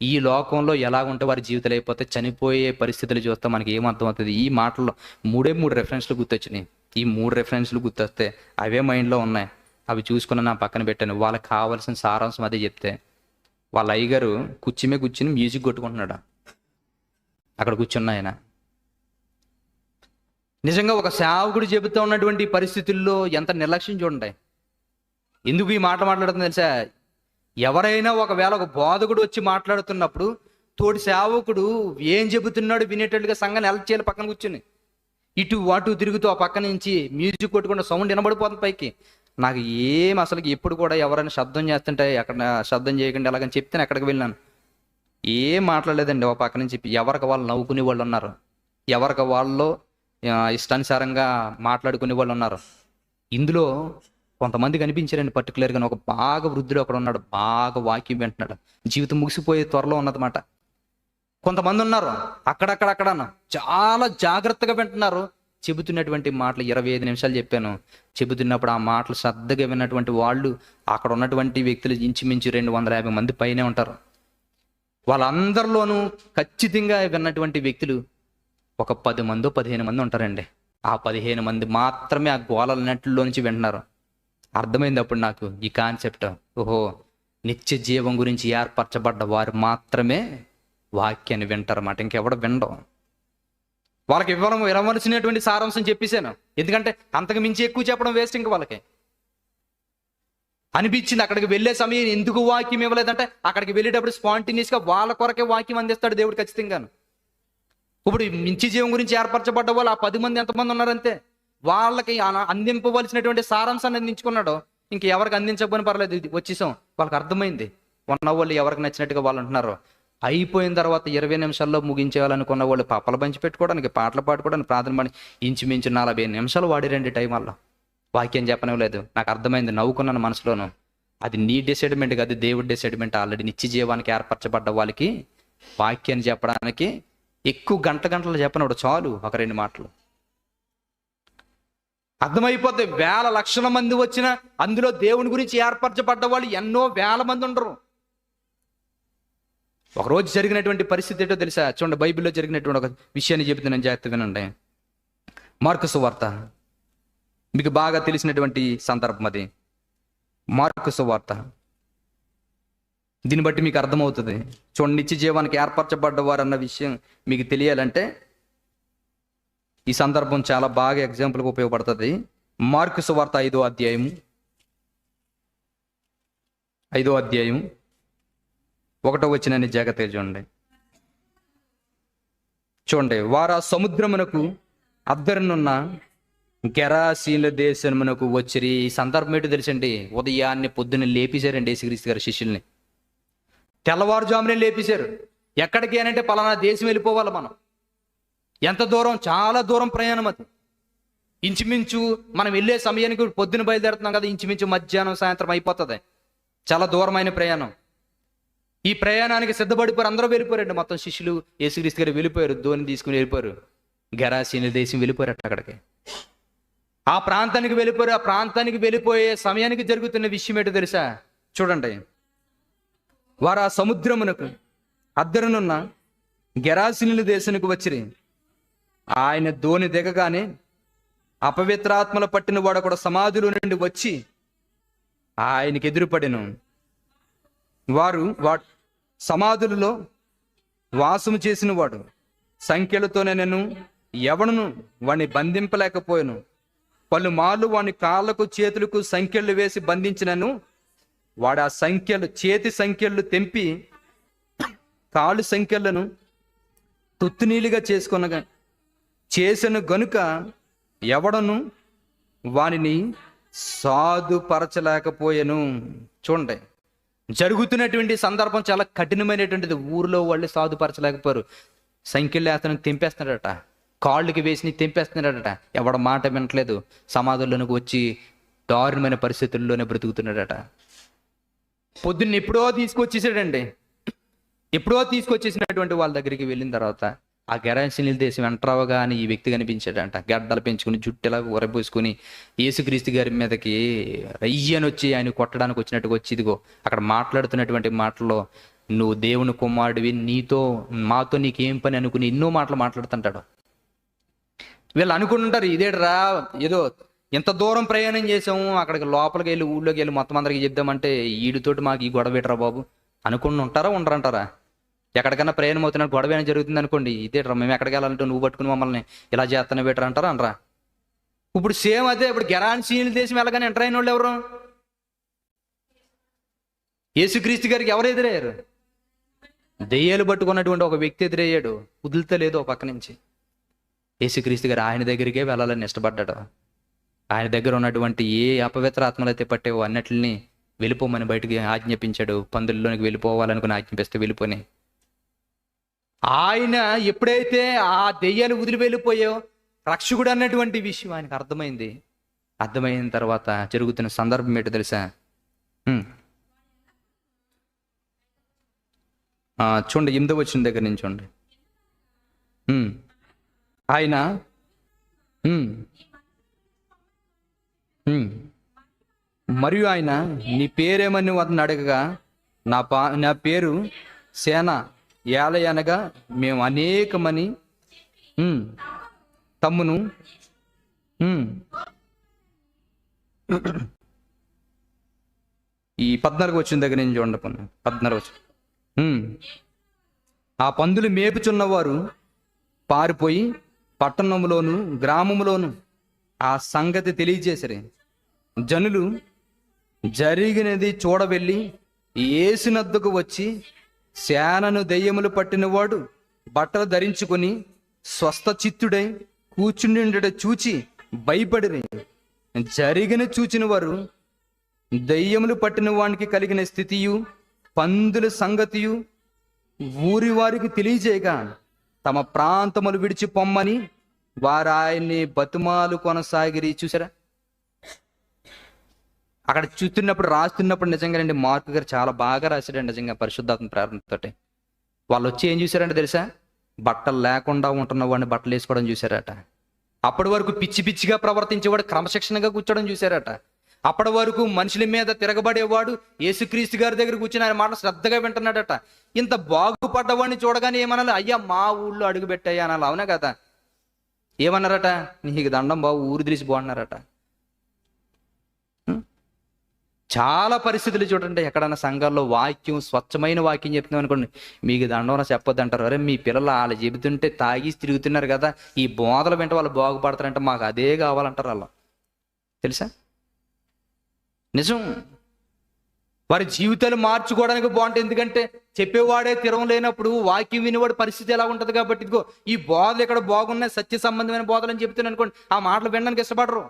ఈ లోకంలో ఎలా ఉంటే వారి జీవితాలు అయిపోతే చనిపోయే పరిస్థితులు చూస్తే మనకి ఏమర్థమవుతుంది. ఈ మాటల్లో 3 రెఫరెన్స్లు గుర్తొచ్చినాయి. ఈ 3 రెఫరెన్స్లు గుర్తొస్తే అవే మైండ్లో ఉన్నాయి. అవి చూసుకుని నా పక్కన పెట్టాను. వాళ్ళకి కావాల్సిన సారాంశం అదే చెప్తే, వాళ్ళ అయ్యగారు కూర్చుని మ్యూజిక్ కొట్టుకుంటున్నాడు. అక్కడ కూర్చున్న ఆయన నిజంగా ఒక సేవకుడు చెబుతూ ఉన్నటువంటి పరిస్థితుల్లో ఎంత నిర్లక్ష్యం చూడండి. ఎందుకు ఈ మాట మాట్లాడుతుంది తెలుసా? ఎవరైనా ఒకవేళ ఒక బోధకుడు వచ్చి మాట్లాడుతున్నప్పుడు తోటి సేవకుడు ఏం చెబుతున్నాడు వినేటట్టుగా సంఘాన్ని హెల్ప్ చేయాలి. పక్కన కూర్చుని ఇటు అటు తిరుగుతూ ఆ పక్క నుంచి మ్యూజిక్ కొట్టుకుంటే సౌండ్ వినబడిపోతుంది పైకి. నాకు ఏం అసలు ఎప్పుడు కూడా ఎవరైనా శబ్దం చేస్తుంటే అక్కడ శబ్దం చేయకుండా ఎలాగని చెప్తే అక్కడికి వెళ్ళాను. ఏం మాట్లాడలేదండి. ఒక పక్క నుంచి ఎవరికి వాళ్ళు నవ్వుకునే వాళ్ళు ఉన్నారు, ఎవరికి వాళ్ళు ఇష్టానుసారంగా మాట్లాడుకునే వాళ్ళు ఉన్నారు. ఇందులో కొంతమంది కనిపించారండి. పర్టికులర్గా ఒక బాగా వృద్ధుడు అక్కడ ఉన్నాడు, బాగా వాక్యం వింటున్నాడు. జీవితం ముగిసిపోయే త్వరలో ఉన్నదన్నమాట. కొంతమంది ఉన్నారు అక్కడక్కడ చాలా జాగ్రత్తగా వింటున్నారు. చెబుతున్నటువంటి మాటలు 25 నిమిషాలు చెప్పాను. చెబుతున్నప్పుడు ఆ మాటలు శ్రద్ధగా విన్నటువంటి వాళ్ళు, అక్కడ ఉన్నటువంటి వ్యక్తులు ఇంచుమించు 250 మంది పైనే ఉంటారు. వాళ్ళందరిలోనూ ఖచ్చితంగా విన్నటువంటి వ్యక్తులు ఒక 10 మందో 15 మంది ఉంటారండి. ఆ 15 మంది మాత్రమే ఆ గోళలన్నింటిలో నుంచి వింటున్నారు. అర్థమైంది అప్పుడు నాకు ఈ కాన్సెప్ట్. ఓహో, నిత్య జీవం గురించి ఏర్పరచబడ్డ వారు మాత్రమే వాక్యాన్ని వింటారన్నమాట. ఇంకెవడ వినడం. వాళ్ళకి ఇవ్వవలసినటువంటి సారాంశం చెప్పేశాను. ఎందుకంటే అంతకు మించి ఎక్కువ చెప్పడం వేస్ట్. ఇంక వాళ్ళకి అనిపించింది అక్కడికి వెళ్ళే సమయం ఎందుకు వాక్యం ఇవ్వలేదంటే, అక్కడికి వెళ్ళేటప్పుడు స్పాంటేనియస్గా వాళ్ళ కొరకే వాక్యం అందిస్తాడు దేవుడు ఖచ్చితంగాను. ఇప్పుడు మించి జీవం గురించి ఏర్పరచబడ్డ వాళ్ళు ఆ 10 మంది ఎంతమంది ఉన్నారంతే. వాళ్ళకి అందింపవలసినటువంటి సారాంశాన్ని అందించుకున్నాడు. ఇంక ఎవరికి అందించకపోయినా పర్లేదు, ఇది వచ్చేసాం. వాళ్ళకి అర్థమైంది. ఉన్న వాళ్ళు ఎవరికి నచ్చినట్టుగా వాళ్ళు అంటున్నారు. అయిపోయిన తర్వాత 20 నిమిషాల్లో ముగించేయాలనుకున్న వాళ్ళు పప్పలు పంచి పెట్టుకోవడానికి, పాటలు పాడుకోవడానికి, ప్రార్థన పని ఇంచుమించు 40 నిమిషాలు వాడిరండి టైం వల్ల. వాక్యం చెప్పనివ్వలేదు. నాకు అర్థమైంది, నవ్వుకున్నాను మనసులోను. అది నీ డిసైడ్మెంట్ కాదు, దేవుడి డిసైడ్మెంట్. ఆల్రెడీ నిత్య జీవానికి ఏర్పరచబడ్డ వాళ్ళకి వాక్యాన్ని చెప్పడానికి ఎక్కువ గంటలు చెప్పనప్పుడు చాలు ఒక 2 మాటలు అర్థమైపోతే. వేల లక్షల మంది వచ్చినా అందులో దేవుని గురించి ఏర్పరచబడ్డ వాళ్ళు ఎన్నో వేల మంది ఉండరు. ఒకరోజు జరిగినటువంటి పరిస్థితి ఏంటో తెలుసా? చూడండి, బైబిల్లో జరిగినటువంటి ఒక విషయాన్ని చెబుతున్నాను, జాగ్రత్త వినండి. మార్కు సువార్త, మీకు బాగా తెలిసినటువంటి సందర్భం అది. మార్కు సువార్త, దీన్ని బట్టి మీకు అర్థమవుతుంది. చూడండి, నిత్య జీవానికి ఏర్పరచబడ్డవారు అన్న విషయం మీకు తెలియాలంటే ఈ సందర్భం చాలా బాగా ఎగ్జాంపుల్గా ఉపయోగపడుతుంది. మార్కు సువార్త 5వ అధ్యాయం 1వ వచనాన్ని జాగ్రత్తగా చూడండి. వారు సముద్రమునకు అద్దరనున్న గెరాసీనుల దేశమునకు వచ్చిరి. ఈ సందర్భం ఏంటో తెలుసండి? ఉదయాన్నే పొద్దున్న లేపేశారండి యేసుక్రీస్తు గారి శిష్యుల్ని. తెల్లవారుజామునే లేపేశారు. ఎక్కడికి అనంటే పలానా దేశం వెళ్ళిపోవాలి మనం. ఎంత దూరం? చాలా దూరం ప్రయాణం అది. ఇంచుమించు మనం వెళ్ళే సమయానికి పొద్దున బయలుదేరుతున్నాం కదా, ఇంచుమించు మధ్యాహ్నం సాయంత్రం అయిపోతుంది. చాలా దూరమైన ప్రయాణం. ఈ ప్రయాణానికి సిద్ధపడిపోయారు. అందరూ వెళ్ళిపోయారండి. మొత్తం శిష్యులు యేసుక్రీస్తు గారు వెళ్ళిపోయారు. ధోని తీసుకుని వెళ్ళిపోయారు. గెరాసీనుల దేశం వెళ్ళిపోయారట అక్కడికి. ఆ ప్రాంతానికి వెళ్ళిపోయారు. ఆ ప్రాంతానికి వెళ్ళిపోయే సమయానికి జరుగుతున్న విషయం ఏంటో తెలుసా? చూడండి, వారు ఆ సముద్రమునకు అద్దరనున్న గెరాసీనుల దేశానికి వచ్చిరి. ఆయన ధోని దిగగానే అపవిత్రాత్మల పట్టిన వాడు కూడా సమాధిలో నుండి వచ్చి ఆయనకి ఎదురుపడెను. వారు సమాధులలో వాసము చేసిన వాడు సంఖ్యలతోనే నేను ఎవడును వాడిని బంధింపలేకపోయాను. పలుమార్లు వాని కాళ్ళకు చేతులకు సంఖ్యలు వేసి బంధించినను వాడు ఆ సంఖ్యలు చేతి సంఖ్యలు తెంపి కాళ్ళు సంఖ్యలను తుత్తునీలుగా చేసుకొనగా చేసిన గనుక ఎవడను వానిని సాధుపరచలేకపోయాను. చూడండి, జరుగుతున్నటువంటి సందర్భం చాలా కఠినమైనటువంటిది. ఊరిలో వాళ్ళు సాధుపరచలేకపోయారు. సంఖ్యలు అతను తెంపేస్తున్నాడట, కాళ్ళకి వేసి తెంపేస్తున్నాడట. ఎవడ మాట వినట్లేదు. సమాధుల్లోనికి వచ్చి దారుణమైన పరిస్థితుల్లోనే బ్రతుకుతున్నాడట. పొద్దున్న ఎప్పుడో తీసుకొచ్చేసినటువంటి వాళ్ళ దగ్గరికి వెళ్ళిన తర్వాత ఆ గెరాసినీల దేశం వెంట్రావగా అని ఈ వ్యక్తి కనిపించాడంట. గడ్డలు పెంచుకుని జుట్టెలా ఉరపోసుకుని యేసుక్రీస్తు గారి మీదకి రయ్యని వచ్చి ఆయన కొట్టడానికి వచ్చినట్టుగా వచ్చి ఇదిగో అక్కడ మాట్లాడుతున్నటువంటి మాటల్లో నువ్వు దేవుని కుమారుడివి, మాతో నీకేం పని అనుకుని ఎన్నో మాటలు మాట్లాడుతుంటాడు. వీళ్ళు అనుకుంటుంటారు ఇదేట్రా, ఏదో ఎంత దూరం ప్రయాణం చేసాము, అక్కడికి లోపలికి వెళ్ళి ఊళ్ళోకి వెళ్ళి మొత్తం అందరికి చెప్దామంటే ఈడితోటి మాకు ఈ గొడవ పెట్టరా బాబు అనుకుని ఉంటారా ఉండరంటారా? ఎక్కడికన్నా ప్రయాణం అవుతున్నా గొడవ ఏమైనా జరుగుతుంది అనుకోండి, ఇదేట్రా మేము ఎక్కడికి వెళ్ళాలంటే నువ్వు పట్టుకుని మమ్మల్ని ఇలా చేస్తానే బెటర్ అంటారా అనరా? ఇప్పుడు సేమ్ అదే. ఇప్పుడు గెరాసీనుల దేశం వెళ్ళగానే ఎంటర్ అయిన వాళ్ళు ఎవరు? యేసుక్రీస్తు గారికి ఎవరు ఎదురయ్యారు? దెయ్యాలు పట్టుకున్నటువంటి ఒక వ్యక్తి ఎదురయ్యాడు. కుదులుతలేదు ఒక పక్క నుంచి. యేసుక్రీస్తు గారు ఆయన దగ్గరికే వెళ్ళాలని ఇష్టపడ్డాడు. ఆయన దగ్గర ఉన్నటువంటి ఏ అపవిత్ర ఆత్మలు అయితే పట్టేవో అన్నిటిని వెళ్ళిపోమని బయటికి ఆజ్ఞాపించాడు. పందుల్లోనికి వెళ్ళిపోవాలనుకుని ఆజ్ఞాపిస్తే వెళ్ళిపోని. ఆయన ఎప్పుడైతే ఆ దెయ్యాలు వదిలి వెళ్ళిపోయో రక్షకుడు అన్నటువంటి విషయం ఆయనకు అర్థమైంది. అర్థమైన తర్వాత జరుగుతున్న సందర్భం ఏంటో తెలుసా? చూడండి, 8వ వచనం దగ్గర నుంచి చూడండి. ఆయన మరియు ఆయన నీ పేరేమని అతను అడగగా నా పేరు సేన, ఏలయనగా మేము అనేకమని తమ్మును ఈ 14 వచ్చిన దగ్గర నుంచి చూడండి. 14 వచ్చి ఆ పందులు మేపుచున్నవారు పారిపోయి పట్టణములోను గ్రామములోను ఆ సంగతి తెలియజేసరి. జనులు జరిగినది చూడవెళ్ళి యేసునద్దకు వచ్చి సేనను దెయ్యములు పట్టినవాడు బట్టలు ధరించుకొని స్వస్థ చిత్తుడై కూర్చుండి చూచి భయపడిరి. జరిగిన చూచిన వారు దెయ్యములు పట్టిన వానికి కలిగిన స్థితియు పందుల సంగతియు ఊరి వారికి తెలియజేయగా తమ ప్రాంతములు విడిచి పొమ్మని వారు ఆయన్ని బతుమాలు కొనసాగిరి. చూసారా, అక్కడ చూస్తున్నప్పుడు రాస్తున్నప్పుడు నిజంగానండి మార్కు గారు చాలా బాగా రాశాడండి. నిజంగా పరిశుద్ధాత్మ ప్రేరణతో వాళ్ళు వచ్చి ఏం చూసారంటే తెలుసా? బట్టలు లేకుండా ఉంటున్న వాడిని బట్టలు వేసుకోవడం చూసారట. అప్పటి వరకు పిచ్చి పిచ్చిగా ప్రవర్తించేవాడు క్రమశిక్షణగా కూర్చోవడం చూసారట. అప్పటి వరకు మనుషుల మీద తిరగబడేవాడు యేసుక్రీస్తు గారి దగ్గర కూర్చొని ఆయన మాటలు శ్రద్ధగా వింటున్నాడట. ఇంత బాగుపడ్డవాడిని చూడగానే ఏమనాలి? అయ్యా మా ఊళ్ళో అడుగు పెట్టాయి అనాలి. అవునా కదా? ఏమన్నారట? నీకు దండం బాబు, ఊరు తెలిసి బాగున్నారట. చాలా పరిస్థితులు చూడండి. ఎక్కడన్నా సంఘాల్లో వాక్యం, స్వచ్ఛమైన వాక్యం చెప్తున్నాం అనుకోండి, మీకు దండం చెప్పొద్దు అంటారు. అరే మీ పిల్లలు వాళ్ళు చెబుతుంటే తాగి తిరుగుతున్నారు కదా, ఈ బోధలు వెంట వాళ్ళు బాగుపడతారంటే మాకు అదే కావాలంటారు వాళ్ళు. తెలుసా? నిజం. వారి జీవితాలు మార్చుకోవడానికి బాగుంటుంది. ఎందుకంటే చెప్పేవాడే తిరం లేనప్పుడు వాక్యం వినేవాడు పరిస్థితి ఎలా ఉంటుంది. కాబట్టి ఇదిగో ఈ బోధలు ఇక్కడ బాగున్నాయి, సత్య సంబంధమైన బోధలు అని చెప్తున్నాను అనుకోండి, ఆ మాటలు వినడానికి ఇష్టపడరు.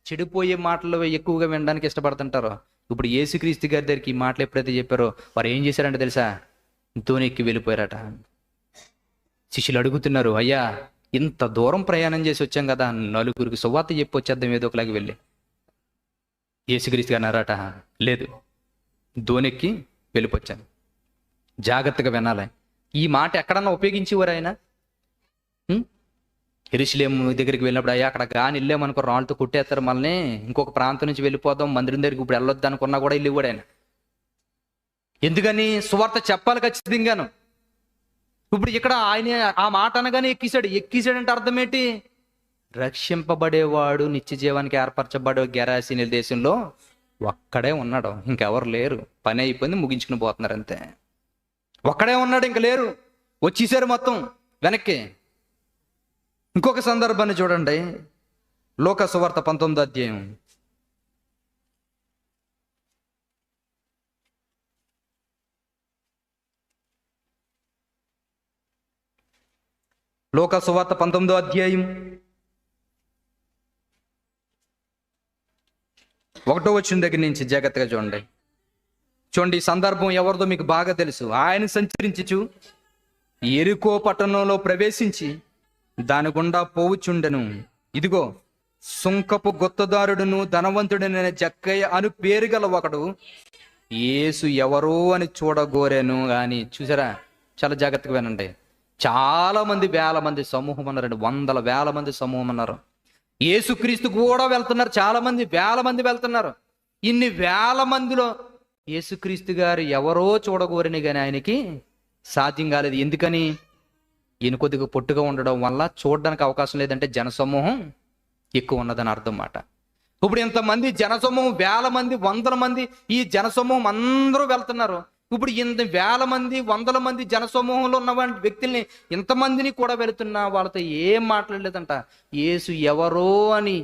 చెడిపోయే మాటలు ఎక్కువగా వినడానికి ఇష్టపడుతుంటారు. ఇప్పుడు యేసుక్రీస్తు గారి దగ్గరికి ఈ మాటలు ఎప్పుడైతే చెప్పారో వారు ఏం చేశారంటే తెలుసా? తోనెక్కి వెళ్ళిపోయారట. శిష్యులు అడుగుతున్నారు, అయ్యా ఇంత దూరం ప్రయాణం చేసి వచ్చాం కదా, నలుగురికి సువార్త చెప్పి వచ్చేద్దాం ఏదో ఒకలాగా వెళ్ళి. యేసుక్రీస్తు గారు అన్నారట, లేదు, దోనెక్కి వెళ్ళిపోచ్చాను, జాగ్రత్తగా వినాలి. ఈ మాట ఎక్కడన్నా ఉపయోగించేవారు ఆయన? యెరూషలేము దగ్గరికి వెళ్ళినప్పుడు అయ్యా అక్కడ గాని వెళ్ళామనుకో రాళ్ళతో కొట్టేస్తారు మనల్ని, ఇంకొక ప్రాంతం నుంచి వెళ్ళిపోదాం, మందిరం దగ్గరికి ఇప్పుడు వెళ్ళొద్దు అనుకున్నా కూడా వెళ్ళివాడు ఆయన. ఎందుకని? సువార్త చెప్పాలి ఖచ్చితంగాను. ఇప్పుడు ఇక్కడ ఆయన ఆ మాట అనగానే ఎక్కిసాడంటే అర్థం ఏంటి? రక్షింపబడేవాడు, నిత్య జీవానికి ఏర్పరచబడే గెరాసీనుల దేశంలో ఒక్కడే ఉన్నాడు, ఇంకెవరు లేరు. పని అయిపోయింది, ముగించుకుని పోతున్నారు అంతే. ఒక్కడే ఉన్నాడు, ఇంక లేరు, వచ్చేసారు మొత్తం వెనక్కి. ఇంకొక సందర్భాన్ని చూడండి, లోక సువార్త 19వ అధ్యాయం. లోకా సువార్త 19వ అధ్యాయం 1వ వచనం దగ్గర నుంచి జాగ్రత్తగా చూడండి. చూడండి, ఈ సందర్భం ఎవరిదో మీకు బాగా తెలుసు. ఆయన సంచరించుచు యెరికో పట్టణంలో ప్రవేశించి దాని గుండా పోవుచుండెను. ఇదిగో, సుంకపు గుత్తదారుడును ధనవంతుడైన జక్కయ్య అను పేరు గల ఒకడు యేసు ఎవరో అని చూడగోరాను. కానీ చూసారా, చాలా జాగ్రత్తగా వినండి. చాలా మంది, వేల మంది సమూహం ఉన్నారండి, వందల వేల మంది సమూహం ఉన్నారు. యేసుక్రీస్తు కూడా వెళ్తున్నారు, చాలా మంది, వేల మంది వెళ్తున్నారు. ఇన్ని వేల మందిలో యేసుక్రీస్తు గారు ఎవరో చూడగోరని కానీ ఆయనకి సాధ్యం కాలేదు. ఎందుకని? ఈయన కొద్దిగా పొట్టుగా ఉండడం వల్ల చూడడానికి అవకాశం లేదంటే జనసమూహం ఎక్కువ ఉన్నదని అర్థం మాట. ఇప్పుడు ఇంతమంది జనసమూహం, వేల మంది, వందల మంది, ఈ జనసమూహం అందరూ వెళ్తున్నారు. ఇప్పుడు ఇంత వేల మంది, వందల మంది జనసమూహంలో ఉన్న వ్యక్తుల్ని, ఇంతమందిని కూడా వెళుతున్నా వాళ్ళతో ఏం మాట్లాడలేదంట. యేసు ఎవరో అని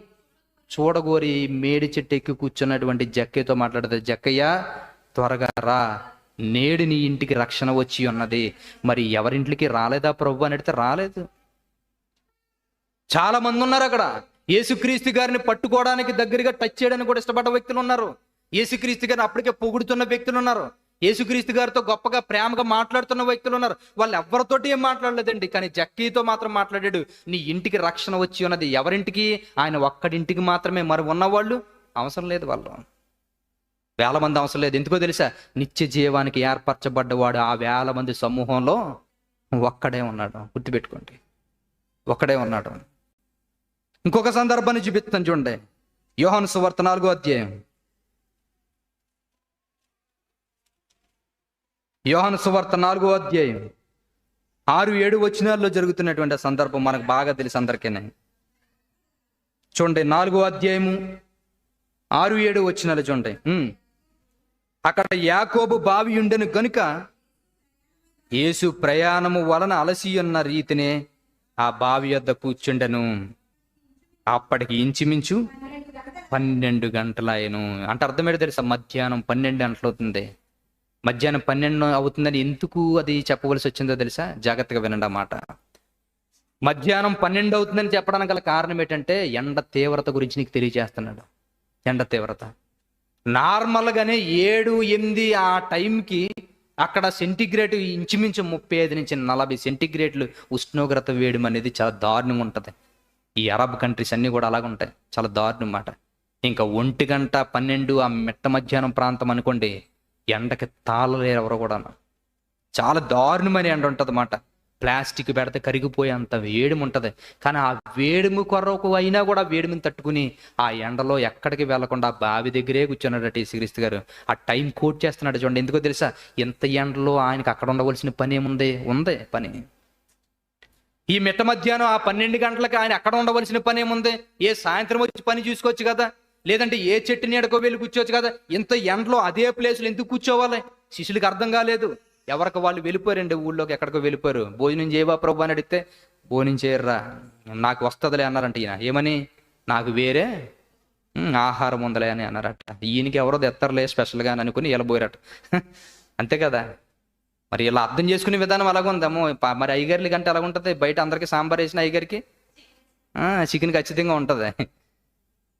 చూడగోరి మేడి చెట్టు ఎక్కి కూర్చున్నటువంటి జక్కయ్యతో మాట్లాడితే, జక్కయ్య త్వరగా రా, నేడు నీ ఇంటికి రక్షణ వచ్చి ఉన్నది. మరి ఎవరింటికి రాలేదా ప్రభు అని అడిగితే రాలేదు. చాలా మంది ఉన్నారు అక్కడ. యేసుక్రీస్తు గారిని పట్టుకోవడానికి, దగ్గరగా టచ్ చేయడానికి కూడా ఇష్టపడ్డ వ్యక్తులు ఉన్నారు. యేసుక్రీస్తు గారిని అప్పటికే పొగుడుతున్న వ్యక్తులు ఉన్నారు. యేసుక్రీస్తు గారితో గొప్పగా ప్రేమగా మాట్లాడుతున్న వ్యక్తులు ఉన్నారు. వాళ్ళు ఎవరితోటి ఏం మాట్లాడలేదండి, కానీ జక్కయ్యతో మాత్రం మాట్లాడాడు. నీ ఇంటికి రక్షణ వచ్చి ఉన్నది. ఎవరింటికి? ఆయన ఒక్కడింటికి మాత్రమే. మరి ఉన్నవాళ్ళు అవసరం లేదు, వాళ్ళు వేల మంది అవసరం లేదు. ఎందుకో తెలుసా? నిత్య జీవానికి ఏర్పరచబడ్డవాడు ఆ వేల మంది సమూహంలో ఒక్కడే ఉన్నాడు. గుర్తుపెట్టుకోండి, ఒక్కడే ఉన్నాడు. ఇంకొక సందర్భాన్ని చూపిస్తాను చూడండి. యోహాను సువార్త 4వ అధ్యాయం. యోహాను సువార్త 4వ అధ్యాయం 6-7 వచనాల్లో జరుగుతున్నటువంటి ఆ సందర్భం మనకు బాగా తెలుసు అందరికీ. చూడండి, 4వ అధ్యాయము 6-7 వచనాలు చూడండి. అక్కడ యాకోబు బావి ఉండెను గనుక యేసు ప్రయాణము వలన అలసి ఉన్న రీతినే ఆ బావి వద్ద కూర్చుండెను. అప్పటికి ఇంచుమించు 12 గంటలయ్యను. అంటే అర్థం ఏంటో తెలుసా? మధ్యాహ్నం 12 గంటలు అవుతుంది. మధ్యాహ్నం 12 అవుతుందని ఎందుకు అది చెప్పవలసి వచ్చిందో తెలుసా? జాగ్రత్తగా వినండి ఆ మాట. మధ్యాహ్నం 12 అవుతుందని చెప్పడానికి గల కారణం ఏంటంటే ఎండ తీవ్రత గురించి నీకు తెలియజేస్తున్నాడు. ఎండ తీవ్రత నార్మల్గానే 7, 8 ఆ టైంకి అక్కడ సెంటిగ్రేడ్ ఇంచుమించు 35 నుంచి 40 సెంటిగ్రేడ్లు ఉష్ణోగ్రత వేయడం అనేది చాలా దారుణంగా ఉంటుంది. ఈ అరబ్ కంట్రీస్ అన్నీ కూడా అలాగ ఉంటాయి, చాలా దారుణం మాట. ఇంకా 1 గంట 12 ఆ మిట్ట మధ్యాహ్నం ప్రాంతం అనుకోండి, ఎండకి తాళలేరు ఎవరు కూడా. చాలా దారుణమైన ఎండ ఉంటుంది అన్నమాట. ప్లాస్టిక్ పెడితే కరిగిపోయేంత వేడిమి ఉంటుంది. కానీ ఆ వేడిమి కొరకు అయినా కూడా వేడిమిని తట్టుకుని ఆ ఎండలో ఎక్కడికి వెళ్లకుండా బావి దగ్గరే కూర్చున్నాడట యేసుక్రీస్తు గారు. ఆ టైం కోట్ చేస్తున్నాడు చూడండి. ఎందుకో తెలుసా? ఎంత ఎండలో ఆయనకి అక్కడ ఉండవలసిన పని ఏముంది? ఉంది పని. ఈ మిట్ట మధ్యాహ్నం ఆ 12 గంటలకి ఆయన అక్కడ ఉండవలసిన పని ఏముంది? ఏ సాయంత్రం వచ్చి పని చూసుకోవచ్చు కదా, లేదంటే ఏ చెట్టు నీడకో వెళ్ళి కూర్చోవచ్చు కదా. ఇంత ఎండలో అదే ప్లేస్లో ఎందుకు కూర్చోవాలి? శిష్యులకు అర్థం కాలేదు. ఎవరికి వాళ్ళు వెళ్ళిపోయారండి, ఊళ్ళోకి ఎక్కడికో వెళ్ళిపోయారు. భోజనం చేయవా ప్రభు అని అడిగితే, భోజనం చేయర్రా, నాకు వస్తుందిలే అన్నారంట. ఈయన ఏమని? నాకు వేరే ఆహారం ఉందలే అని అన్నారట. ఈయనకి ఎవరో తెత్తర్లే స్పెషల్గా అని అనుకుని వెళ్ళబోయారట. అంతే కదా. మరి ఇలా అర్థం చేసుకునే విధానం అలాగుందేమో. మరి అయ్యగారుల కంటే అలాగ ఉంటుంది. బయట అందరికీ సాంబార్ వేసిన అయ్యగారికి చికెన్ ఖచ్చితంగా ఉంటుంది.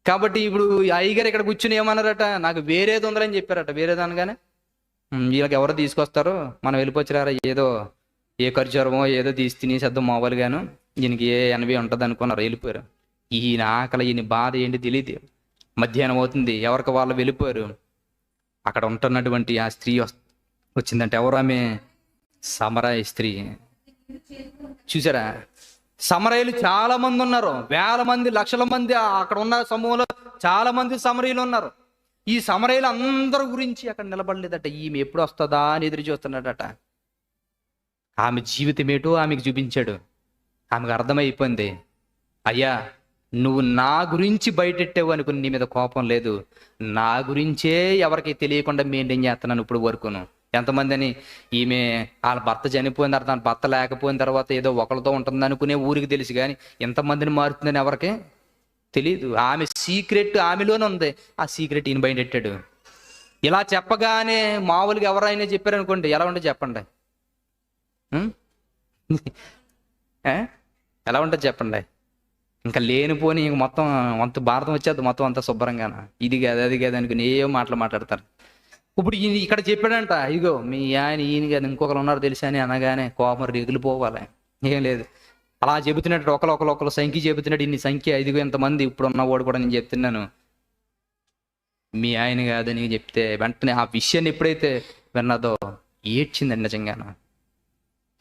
కాబట్టి ఇప్పుడు అయ్యగారు ఇక్కడ కూర్చుని ఏమన్నారట? నాకు వేరేది ఉందని చెప్పారట. వేరేది అనగానే వీళ్ళకి ఎవరో తీసుకొస్తారు, మనం వెళ్ళిపోచ్చారా, ఏదో ఏ ఖర్చురమో ఏదో తీసి తినేసేద్దాం మామూలుగాను, ఈయనకి ఏ ఎనభై ఉంటుంది అనుకున్నారు, వెళ్ళిపోయారు. ఈయన ఆకలి, ఈయన బాధ ఏంటి తెలియదు. మధ్యాహ్నం అవుతుంది, ఎవరికి వాళ్ళు వెళ్ళిపోయారు. అక్కడ ఉంటున్నటువంటి ఆ స్త్రీ వచ్చిందంటే ఎవరు? ఆమె సమరయ స్త్రీ. చూసారా? సమరయులు చాలా మంది ఉన్నారు, వేల మంది, లక్షల మంది అక్కడ ఉన్న సమూహంలో చాలా మంది సమరయులు ఉన్నారు. ఈ సమరయులు అందరి గురించి అక్కడ నిలబడలేదట. ఈమె ఎప్పుడు వస్తుందా అని ఎదురు చూస్తున్నాడట. ఆమె జీవితం ఏటో ఆమెకు చూపించాడు. ఆమెకు అర్థమైపోయింది, అయ్యా నువ్వు నా గురించి బయటెట్టావు అనుకుని నీ మీద కోపం లేదు, నా గురించే ఎవరికి తెలియకుండా మెయింటైన్ చేస్తున్నాను ఇప్పుడు వరకును. ఎంతమంది అని ఈమె వాళ్ళ భర్త చనిపోయిన తర్వాత, భర్త లేకపోయిన తర్వాత ఏదో ఒకరితో ఉంటుంది అనుకునే ఊరికి తెలుసు, కానీ ఎంతమందిని మారుతుందని ఎవరికి తెలీదు. ఆమె సీక్రెట్ ఆమెలోనే ఉంది. ఆ సీక్రెట్ ఈయన బయటెట్టాడు. ఇలా చెప్పగానే మామూలుగా ఎవరైనా చెప్పారనుకోండి, ఎలా ఉంటే చెప్పండి. ఎలా ఉంటుంది చెప్పండి? ఇంకా లేనిపోని ఇంక మొత్తం అంత భారతం వచ్చేది మొత్తం అంతా శుభ్రంగాన, ఇది కాదు అది కాదు అనుకుని ఏవో మాటలు మాట్లాడతారు. ఇప్పుడు ఈయన ఇక్కడ చెప్పాడంట, ఇగో మీ ఆయన ఈయన కాదు ఇంకొకరు ఉన్నారు తెలుసా అని అనగానే కోపం రగిలిపోవాలి. ఏం లేదు, అలా చెబుతున్నట్టు ఒకరు సంఖ్య చెబుతున్నాడు, ఇన్ని సంఖ్య ఇదిగో ఎంతమంది ఇప్పుడు ఉన్నవాడు కూడా నేను చెప్తున్నాను మీ ఆయన కాదని చెప్తే వెంటనే ఆ విషయాన్ని ఎప్పుడైతే విన్నదో ఏడ్చిందండి నిజంగాను.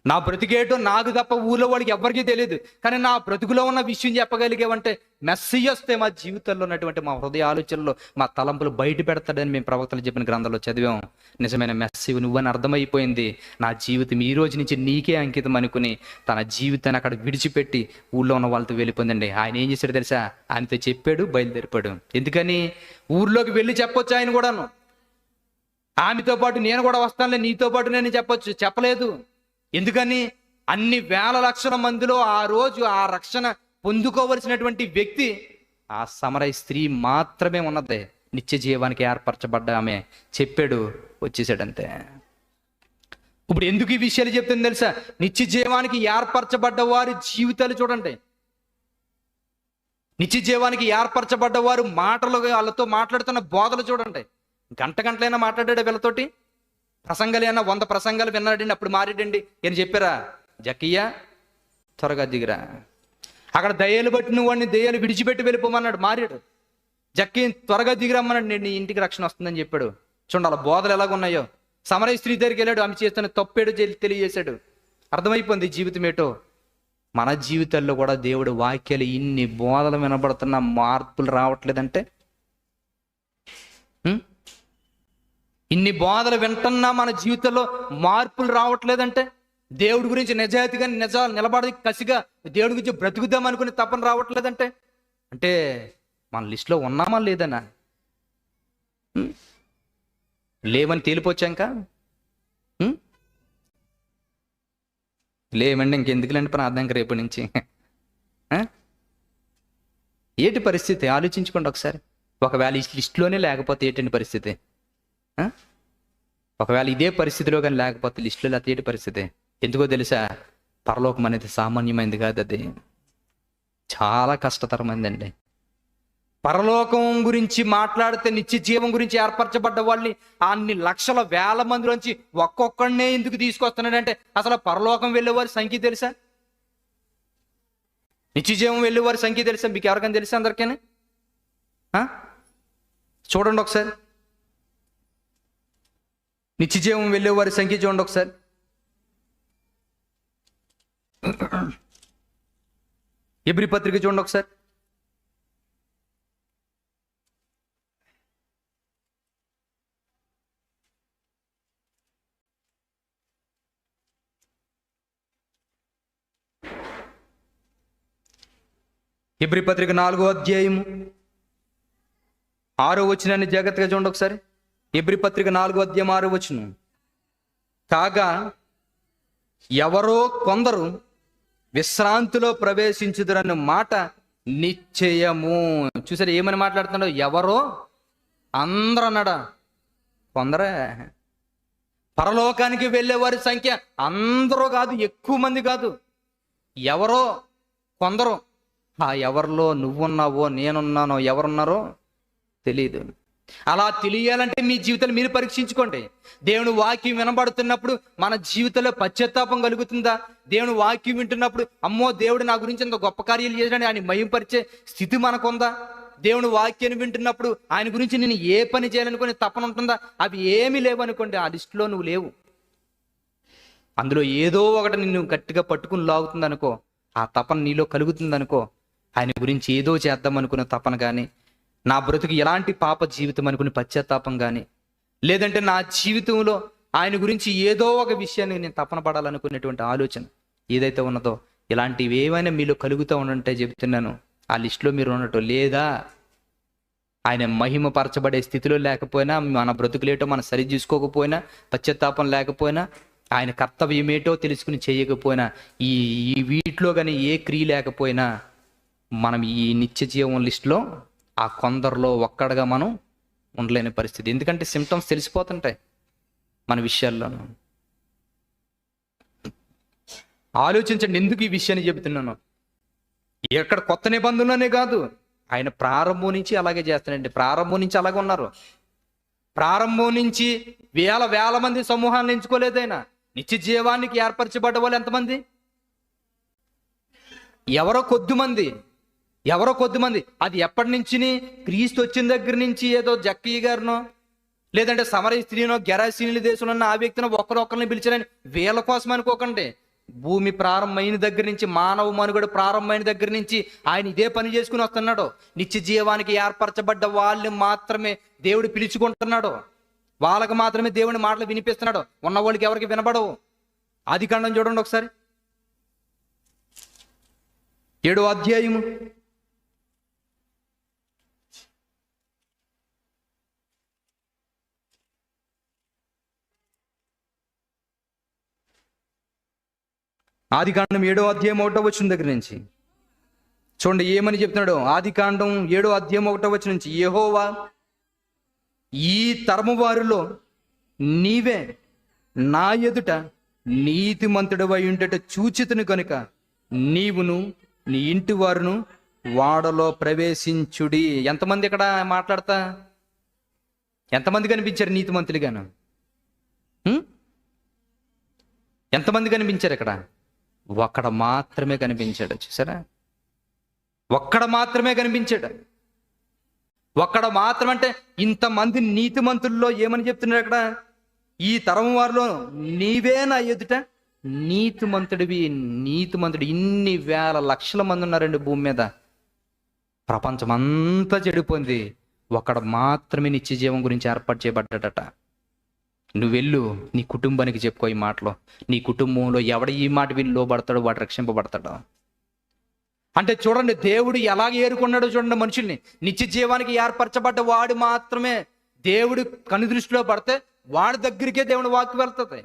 నా బ్రతికేటో నాకు తప్ప ఊళ్ళో వాడికి ఎవరికీ తెలియదు, కానీ నా బ్రతుకులో ఉన్న విషయం చెప్పగలిగేవంటే మెస్సీయ వస్తే మా జీవితంలో ఉన్నటువంటి మా హృదయ ఆలోచనలో మా తలంపులు బయట పెడతాడని మేము ప్రవక్తలు చెప్పిన గ్రంథంలో చదివాం. నిజమైన మెస్సీవు నువ్వని అర్థమైపోయింది. నా జీవితం ఈ రోజు నుంచి నీకే అంకితం అనుకుని తన జీవితాన్ని అక్కడ విడిచిపెట్టి ఊళ్ళో ఉన్న వాళ్ళతో వెళ్ళిపోయిందండి. ఆయన ఏం చేశాడు తెలుసా? ఆయనతో చెప్పాడు, బయలుదేరిపాడు. ఎందుకని? ఊర్లోకి వెళ్ళి చెప్పొచ్చు ఆయన కూడాను, ఆమెతో పాటు నేను కూడా వస్తానులే నీతో పాటు నేను చెప్పొచ్చు, చెప్పలేదు. ఎందుకని? అన్ని వేల లక్షల మందిలో ఆ రోజు ఆ రక్షణ పొందుకోవలసినటువంటి వ్యక్తి ఆ సమరయ స్త్రీ మాత్రమే ఉన్నది. నిత్య జీవానికి ఏర్పరచబడ్డ ఆమె చెప్పాడు, వచ్చేసాడంతే. ఇప్పుడు ఎందుకు ఈ విషయాలు చెప్తుంది తెలుసా? నిత్య జీవానికి ఏర్పరచబడ్డ వారి జీవితాలు చూడండి. నిత్య జీవానికి ఏర్పరచబడ్డ వారు మాటలు, వాళ్ళతో మాట్లాడుతున్న బోధలు చూడండి. గంటలైనా మాట్లాడాడు వీళ్ళతోటి. ప్రసంగాలు ఏమన్నా 100 ప్రసంగాలు విన్నాడండి, అప్పుడు మారాడండి. ఏం చెప్పారా? జక్కయ్య త్వరగా దిగిరా, అక్కడ దయ్యాలు బట్టి నువ్వు వాడిని దయ్యాలు విడిచిపెట్టి వెళ్ళిపోమన్నాడు, మారాడు. జక్కయ్య త్వరగా దిగిరమ్మన్నాడు, నేను నీ ఇంటికి రక్షణ వస్తుందని చెప్పాడు. చూడండి అలా బోధలు ఎలాగున్నాయో. సమరయ స్త్రీ దగ్గరికి వెళ్ళాడు, ఆమె చేస్తున్న తప్పేడు తెలియజేశాడు. అర్థమైపోయింది జీవితం ఏటో. మన జీవితాల్లో కూడా దేవుడు వాక్యాలు ఇన్ని బోధలు వినబడుతున్న మార్పులు రావట్లేదంటే, ఇన్ని బోధలు వింటున్నా మన జీవితంలో మార్పులు రావట్లేదంటే, దేవుడి గురించి నిజాయితీగా నిజాలు నిలబడి కసిగా దేవుడి గురించి బ్రతుకుదాం అనుకుని తపన రావట్లేదంటే, అంటే మన లిస్టులో ఉన్నామా లేదన్నా? లేవని తేలిపోచ్చాక లేవండి, ఇంకెందుకులేండి ప్రార్థనకి రేపటి నుంచి. ఏంటి పరిస్థితి? ఆలోచించుకోండి ఒకసారి. ఒకవేళ ఈ లిస్టులోనే లేకపోతే ఏంటండి పరిస్థితి? ఒకవేళ ఇదే పరిస్థితిలో కానీ లేకపోతే లిస్టులో లేకపోతే ఏంటి పరిస్థితి? ఎందుకో తెలుసా? పరలోకం అనేది సామాన్యమైనది కాదు, అది చాలా కష్టతరమైందండి. పరలోకం గురించి మాట్లాడితే, నిత్య జీవం గురించి ఏర్పరచబడ్డ వాళ్ళని అన్ని లక్షల వేల మందిలోంచి ఒక్కొక్కడినే ఎందుకు తీసుకొస్తున్నాడంటే, అసలు పరలోకం వెళ్ళేవారి సంఖ్య తెలుసా? నిత్య జీవం వెళ్ళేవారి సంఖ్య తెలుసా? మీకు ఎవరికైనా తెలుసా? అందరికీ చూడండి ఒకసారి. నిత్య జీవం వెళ్ళేవారి సంఖ్య చూడండి ఒకసారి. హెబ్రీ పత్రిక చూడండి ఒకసారి. హెబ్రీ పత్రిక 4వ అధ్యాయము 6వ వచనాన్ని జాగ్రత్తగా చూడండి ఒకసారి. హెబ్రీ పత్రిక 4వ అధ్యాయం 6వ వచనం. కాగా ఎవరో కొందరు విశ్రాంతిలో ప్రవేశించుదురన్న మాట నిశ్చయము. చూసారు ఏమని మాట్లాడుతున్నాడు? ఎవరో, అందరూ అన్నాడా? కొందరే. పరలోకానికి వెళ్ళేవారి సంఖ్య అందరూ కాదు, ఎక్కువ మంది కాదు, ఎవరో కొందరు. ఆ ఎవరిలో నువ్వున్నావో నేనున్నానో ఎవరున్నారో తెలియదు. అలా తెలియాలంటే మీ జీవితాలు మీరు పరీక్షించుకోండి. దేవుని వాక్యం వినబడుతున్నప్పుడు మన జీవితంలో పశ్చాత్తాపం కలుగుతుందా? దేవుని వాక్యం వింటున్నప్పుడు అమ్మో దేవుడు నా గురించి ఇంత గొప్ప కార్యాలు చేశాడని ఆయన మహింపరిచే స్థితి మనకుందా? దేవుని వాక్యాన్ని వింటున్నప్పుడు ఆయన గురించి నేను ఏ పని చేయాలనుకునే తపన ఉంటుందా? అవి ఏమీ లేవనుకోండి, ఆ లిస్టులో నువ్వు లేవు. అందులో ఏదో ఒకటి నిన్ను గట్టిగా పట్టుకుని లాగుతుంది అనుకో, ఆ తపన నీలో కలుగుతుంది అనుకో. ఆయన గురించి ఏదో చేద్దాం అనుకునే తపన కానీ, నా బ్రతుకు ఎలాంటి పాప జీవితం అనుకుని పశ్చాత్తాపం కానీ, లేదంటే నా జీవితంలో ఆయన గురించి ఏదో ఒక విషయాన్ని నేను తపన పడాలనుకునేటువంటి ఆలోచన ఏదైతే ఉన్నదో, ఇలాంటివి ఏమైనా మీలో కలుగుతూ ఉండంటే చెబుతున్నాను, ఆ లిస్టులో మీరు ఉన్నట్టు. లేదా ఆయన మహిమ పరచబడే స్థితిలో లేకపోయినా, మన బ్రతుకులేటో మనం సరి చూసుకోకపోయినా, పశ్చాత్తాపం లేకపోయినా, ఆయన కర్తవ్యం ఏటో తెలుసుకుని చేయకపోయినా, ఈ వీటిలో కానీ ఏ క్రియ లేకపోయినా, మనం ఈ నిత్య జీవం లిస్టులో ఆ కొందరిలో ఒక్కడగా మనం ఉండలేని పరిస్థితి. ఎందుకంటే సిమ్టమ్స్ తెలిసిపోతుంటాయి మన విషయాల్లోనూ. ఆలోచించండి ఎందుకు ఈ విషయాన్ని చెబుతున్నాను. ఎక్కడ కొత్త నిబంధనలోనే కాదు, ఆయన ప్రారంభం నుంచి అలాగే చేస్తానండి. ప్రారంభం నుంచి అలాగే ఉన్నారు. ప్రారంభం నుంచి వేల వేల మంది సమూహాలను ఎంచుకోలేదు ఆయన. నిత్య జీవానికి ఏర్పరచబడ్డ వాళ్ళు ఎంతమంది? ఎవరో కొద్దిమంది. అది ఎప్పటి నుంచి? క్రీస్తు వచ్చిన దగ్గర నుంచి ఏదో జక్కయ్య గారినో లేదంటే సమరయ స్త్రీనో గెరాసీని దేశంలో ఉన్న ఆ వ్యక్తినో ఒకరిని పిలిచారని వీళ్ళ కోసం అనుకోకండి. భూమి ప్రారంభమైన దగ్గర నుంచి, మానవ మనుగడ ప్రారంభమైన దగ్గర నుంచి ఆయన ఇదే పని చేసుకుని వస్తున్నాడు. నిత్య జీవానికి ఏర్పరచబడ్డ వాళ్ళని మాత్రమే దేవుడు పిలుచుకుంటున్నాడు. వాళ్ళకి మాత్రమే దేవుని మాటలు వినిపిస్తున్నాడు. ఉన్న వాళ్ళకి ఎవరికి వినబడవు. ఆదికాండం చూడండి ఒకసారి, 7వ అధ్యాయము. ఆదికాండం 7వ అధ్యాయం 1వ వచనం దగ్గర నుంచి చూడండి ఏమని చెప్తున్నాడు. ఆదికాండం 7వ అధ్యాయం 1వ వచనం నుంచి, యెహోవా ఈ తరము వారిలో నీవే నా ఎదుట నీతిమంతుడవై ఉంటట చూచితిని కనుక నీవును నీ ఇంటి వారును వాడలో ప్రవేశించుడి. ఎంతమంది ఇక్కడ మాట్లాడతా? ఎంతమంది కనిపించారు నీతిమంతులుగాను? ఎంతమంది కనిపించారు ఇక్కడ? ఒక్కడ మాత్రమే కనిపించాడు. చూసారా? ఒక్కడ మాత్రమే కనిపించాడు. ఒక్కడ మాత్రం అంటే ఇంతమంది నీతిమంతుల్లో ఏమని చెప్తున్నాడు అక్కడ? ఈ తరం వారిలో నీవే నా ఎదుట నీతిమంతుడివి. నీతిమంతుడు ఇన్ని వేల లక్షల మంది ఉన్నారండి భూమి మీద. ప్రపంచం అంతా చెడిపోయింది. ఒక్కడ మాత్రమే నిత్య జీవం గురించి ఏర్పాటు చేయబడ్డాడట. నువ్వెళ్ళు నీ కుటుంబానికి చెప్పుకో ఈ మాటలో. నీ కుటుంబంలో ఎవడ ఈ మాట విని లోబడతాడో వాడు రక్షింపబడతాడు. అంటే చూడండి దేవుడు ఎలాగ ఏరుకున్నాడో చూడండి మనుషుల్ని. నిత్య జీవానికి ఏర్పరచబడ్డ వాడు మాత్రమే దేవుడు కనుదృష్టిలో పడితే వాడి దగ్గరికే దేవుని వాక్యం వెళ్తుంది.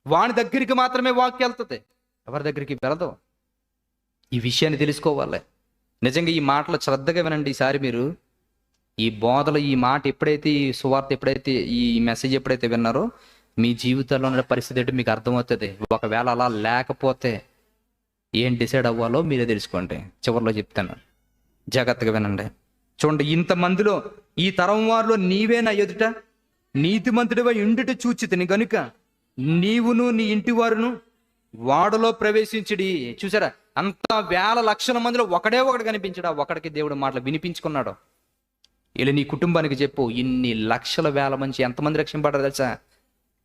వాడి దగ్గరికి మాత్రమే వాక్యం వెళ్తుంది, ఎవరి దగ్గరికి వెళ్ళదు. ఈ విషయాన్ని తెలుసుకోవాలి. నిజంగా ఈ మాటలు శ్రద్ధగా వినండి. ఈసారి మీరు ఈ బోధలు, ఈ మాట ఎప్పుడైతే, ఈ సువార్త ఎప్పుడైతే, ఈ మెసేజ్ ఎప్పుడైతే విన్నారో మీ జీవితంలో ఉన్న పరిస్థితి ఏంటో మీకు అర్థమవుతుంది. ఒకవేళ అలా లేకపోతే ఏం డిసైడ్ అవ్వాలో మీరే తెలుసుకోండి. చివరిలో చెప్తాను, జాగ్రత్తగా వినండి. చూడండి, ఇంతమందిలో ఈ తరం వారిలో నీవే నా ఎదుట నీతిమంతుడివై ఉండుట చూచితిని గనుక నీవును నీ ఇంటి వారును వాడలో ప్రవేశించుడి. చూసారా? అంత వేల లక్షల మందిలో ఒకడు కనిపించాడు. ఒకడికి దేవుడు మాటలు వినిపించుకున్నాడు. ఇలా నీ కుటుంబానికి చెప్పు. ఇన్ని లక్షల వేల మంది ఎంతమంది రక్షింపబడ్డారు తెలుసా?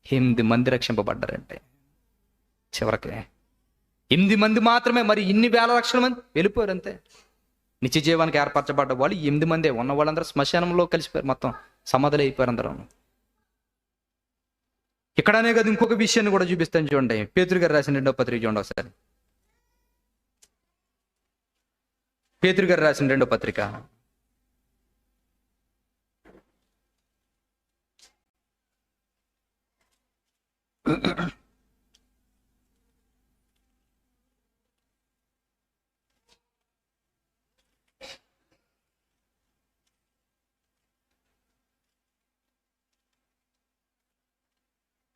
8 మంది రక్షింపబడ్డారంటే. చివరికి 8 మంది మాత్రమే. మరి ఇన్ని వేల లక్షల మంది వెళ్ళిపోయారు అంతే. నిత్య జీవానికి ఏర్పరచబడ్డ వాళ్ళు 8 మందే. ఉన్న వాళ్ళందరూ శ్మశానంలో కలిసిపోయారు, మొత్తం సమాధులు అయిపోయారు అందరూ. ఇక్కడనే కదా ఇంకొక విషయాన్ని కూడా చూపిస్తాను చూడండి. పేతురు గారు రాసిన 2వ పత్రిక చూడండి ఒకసారి. పేతురు గారు రాసిన 2వ పత్రిక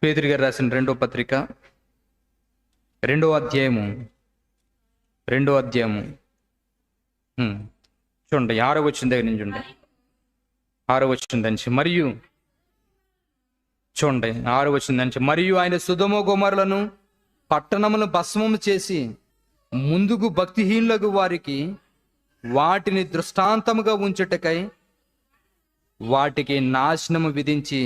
పేతురు గారు రాసిన 2వ పత్రిక 2వ అధ్యాయము చూడండి 6వ వచనం దగ్గర నుంచి చూడండి. 6వ వచనం నుంచి మరియు చూడండి 6వ వచనం నుంచి మరియు ఆయన సొదొమ గొమొర్రాలను పట్టణములను భస్మము చేసి ముందుకు భక్తిహీనులకు వారికి వాటిని దృష్టాంతముగా ఉంచుటకై వాటికి నాశనము విధించి,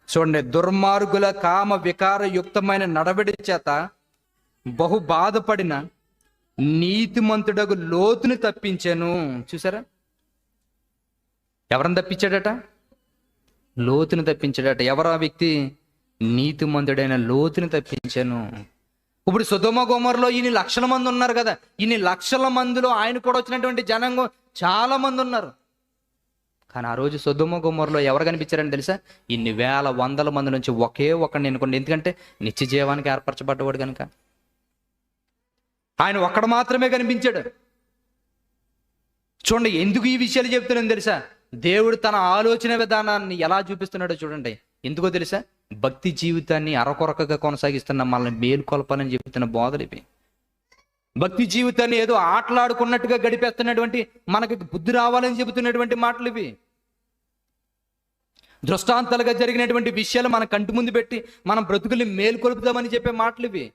చూడండి, దుర్మార్గుల కామ వికార యుక్తమైన నడవడి చేత బహు బాధపడిన నీతిమంతుడగు లోతుని తప్పించాను. చూసారా? ఎవరిని తప్పించాడట? లోతుని తప్పించాడట. ఎవరు ఆ వ్యక్తి? నీతిమంతుడైన లోతుని తప్పించాను. ఇప్పుడు సొదొమ గొమొర్రాలో ఇన్ని లక్షల మంది ఉన్నారు కదా. ఇన్ని లక్షల మందిలో ఆయన కూడా వచ్చినటువంటి జనాంగం చాలా మంది ఉన్నారు. కానీ ఆ రోజు సొదొమ గొమొర్రాలో ఎవరు కనిపించారని తెలుసా? ఇన్ని వేల వందల మంది నుంచి ఒకే ఒక్కడిని ఎన్నుకోండి. ఎందుకంటే నిత్య జీవానికి ఏర్పరచబడ్డవాడు కనుక ఆయన ఒక్కడ మాత్రమే కనిపించాడు. చూడండి, ఎందుకు ఈ విషయాలు చెప్తున్నాను తెలుసా? దేవుడు తన ఆలోచన విధానాన్ని ఎలా చూపిస్తున్నాడో చూడండి. ఎందుకో తెలుసా? భక్తి జీవితాన్ని అరకొరకగా కొనసాగిస్తున్న మనల్ని మేలుకొల్పాలని చెబుతున్న బోధలు ఇవి. భక్తి జీవితాన్ని ఏదో ఆటలాడుకున్నట్టుగా గడిపేస్తున్నటువంటి, మనకి బుద్ధి రావాలని చెబుతున్నటువంటి మాటలు ఇవి. దృష్టాంతాలుగా జరిగినటువంటి విషయాలు మన కంటి ముందు పెట్టి మనం బ్రతుకుల్ని మేలుకొలుపుదామని చెప్పే మాటలు ఇవి.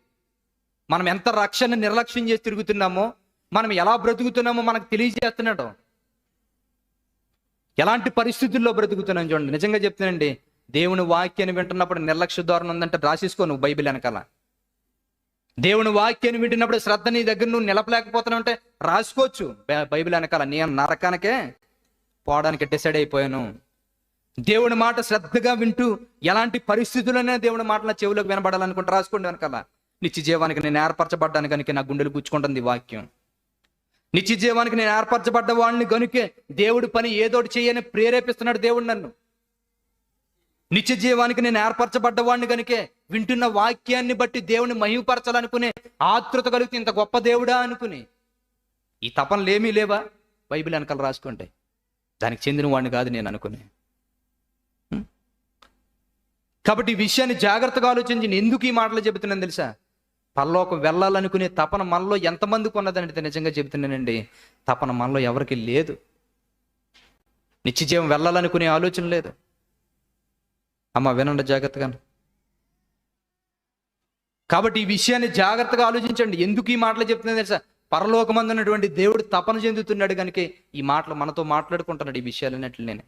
మనం ఎంత రక్షణ నిర్లక్ష్యం చేసి తిరుగుతున్నామో, మనం ఎలా బ్రతుకుతున్నామో మనకు తెలియజేస్తున్నాడు. ఎలాంటి పరిస్థితుల్లో బ్రతుకుతున్నాం చూడండి. నిజంగా చెప్తానండి, దేవుని వాక్యాన్ని వింటున్నప్పుడు నిర్లక్ష్య ధోరణి ఉందంటే రాసేసుకో నువ్వు బైబిల్ వెనకాల. దేవుని వాక్యాన్ని వింటున్నప్పుడు శ్రద్ధ నీ దగ్గర నువ్వు నిలపలేకపోతున్నావు అంటే రాసుకోవచ్చు బైబిల్ వెనకాల. నేను నరకానికే పోవడానికి డిసైడ్ అయిపోయాను. దేవుని మాట శ్రద్ధగా వింటూ ఎలాంటి పరిస్థితుల్లోనే దేవుని మాట నా చెవులోకి వినబడాలనుకుంటే రాసుకోండి వెనకాల. నిత్య జీవానికి నేను ఏర్పరచబడ్డాను కనుక నా గుండెలు గుచ్చుకుంటుంది ఈ వాక్యం. నిత్య జీవానికి నేను ఏర్పరచబడ్డ వాడిని కనుకే దేవుడి పని ఏదోటి చేయని ప్రేరేపిస్తున్నాడు దేవుడు నన్ను. నిత్య జీవానికి నేను ఏర్పరచబడ్డ వాడిని కనుకే వింటున్న వాక్యాన్ని బట్టి దేవుని మహిమపరచాలనుకునే ఆతృత కలిగితే ఇంత గొప్ప దేవుడా అనుకుని ఈ తపనలు ఏమీ లేవా బైబిల్ వెనకాల రాసుకుంటే? దానికి చెందిన వాడిని కాదు నేను అనుకునే. కాబట్టి ఈ విషయాన్ని జాగ్రత్తగా ఆలోచించి ఎందుకు ఈ మాటలు చెబుతున్నాను తెలుసా? పరలోకం వెళ్ళాలనుకునే తపన మనలో ఎంతమందికి ఉన్నదంటే నిజంగా చెబుతున్నానండి, తపన మనలో ఎవరికి లేదు. నిత్యజీవం వెళ్ళాలనుకునే ఆలోచన లేదు. అమ్మ వినండి జాగ్రత్తగా. కాబట్టి ఈ విషయాన్ని జాగ్రత్తగా ఆలోచించండి. ఎందుకు ఈ మాటలు చెప్తున్నాను తెలుసా? పరలోకమందు ఉన్నటువంటి దేవుడు తపన చెందుతున్నాడు కనుక ఈ మాటలు మనతో మాట్లాడుకుంటున్నాడు. ఈ విషయాలన్నింటినీ నేను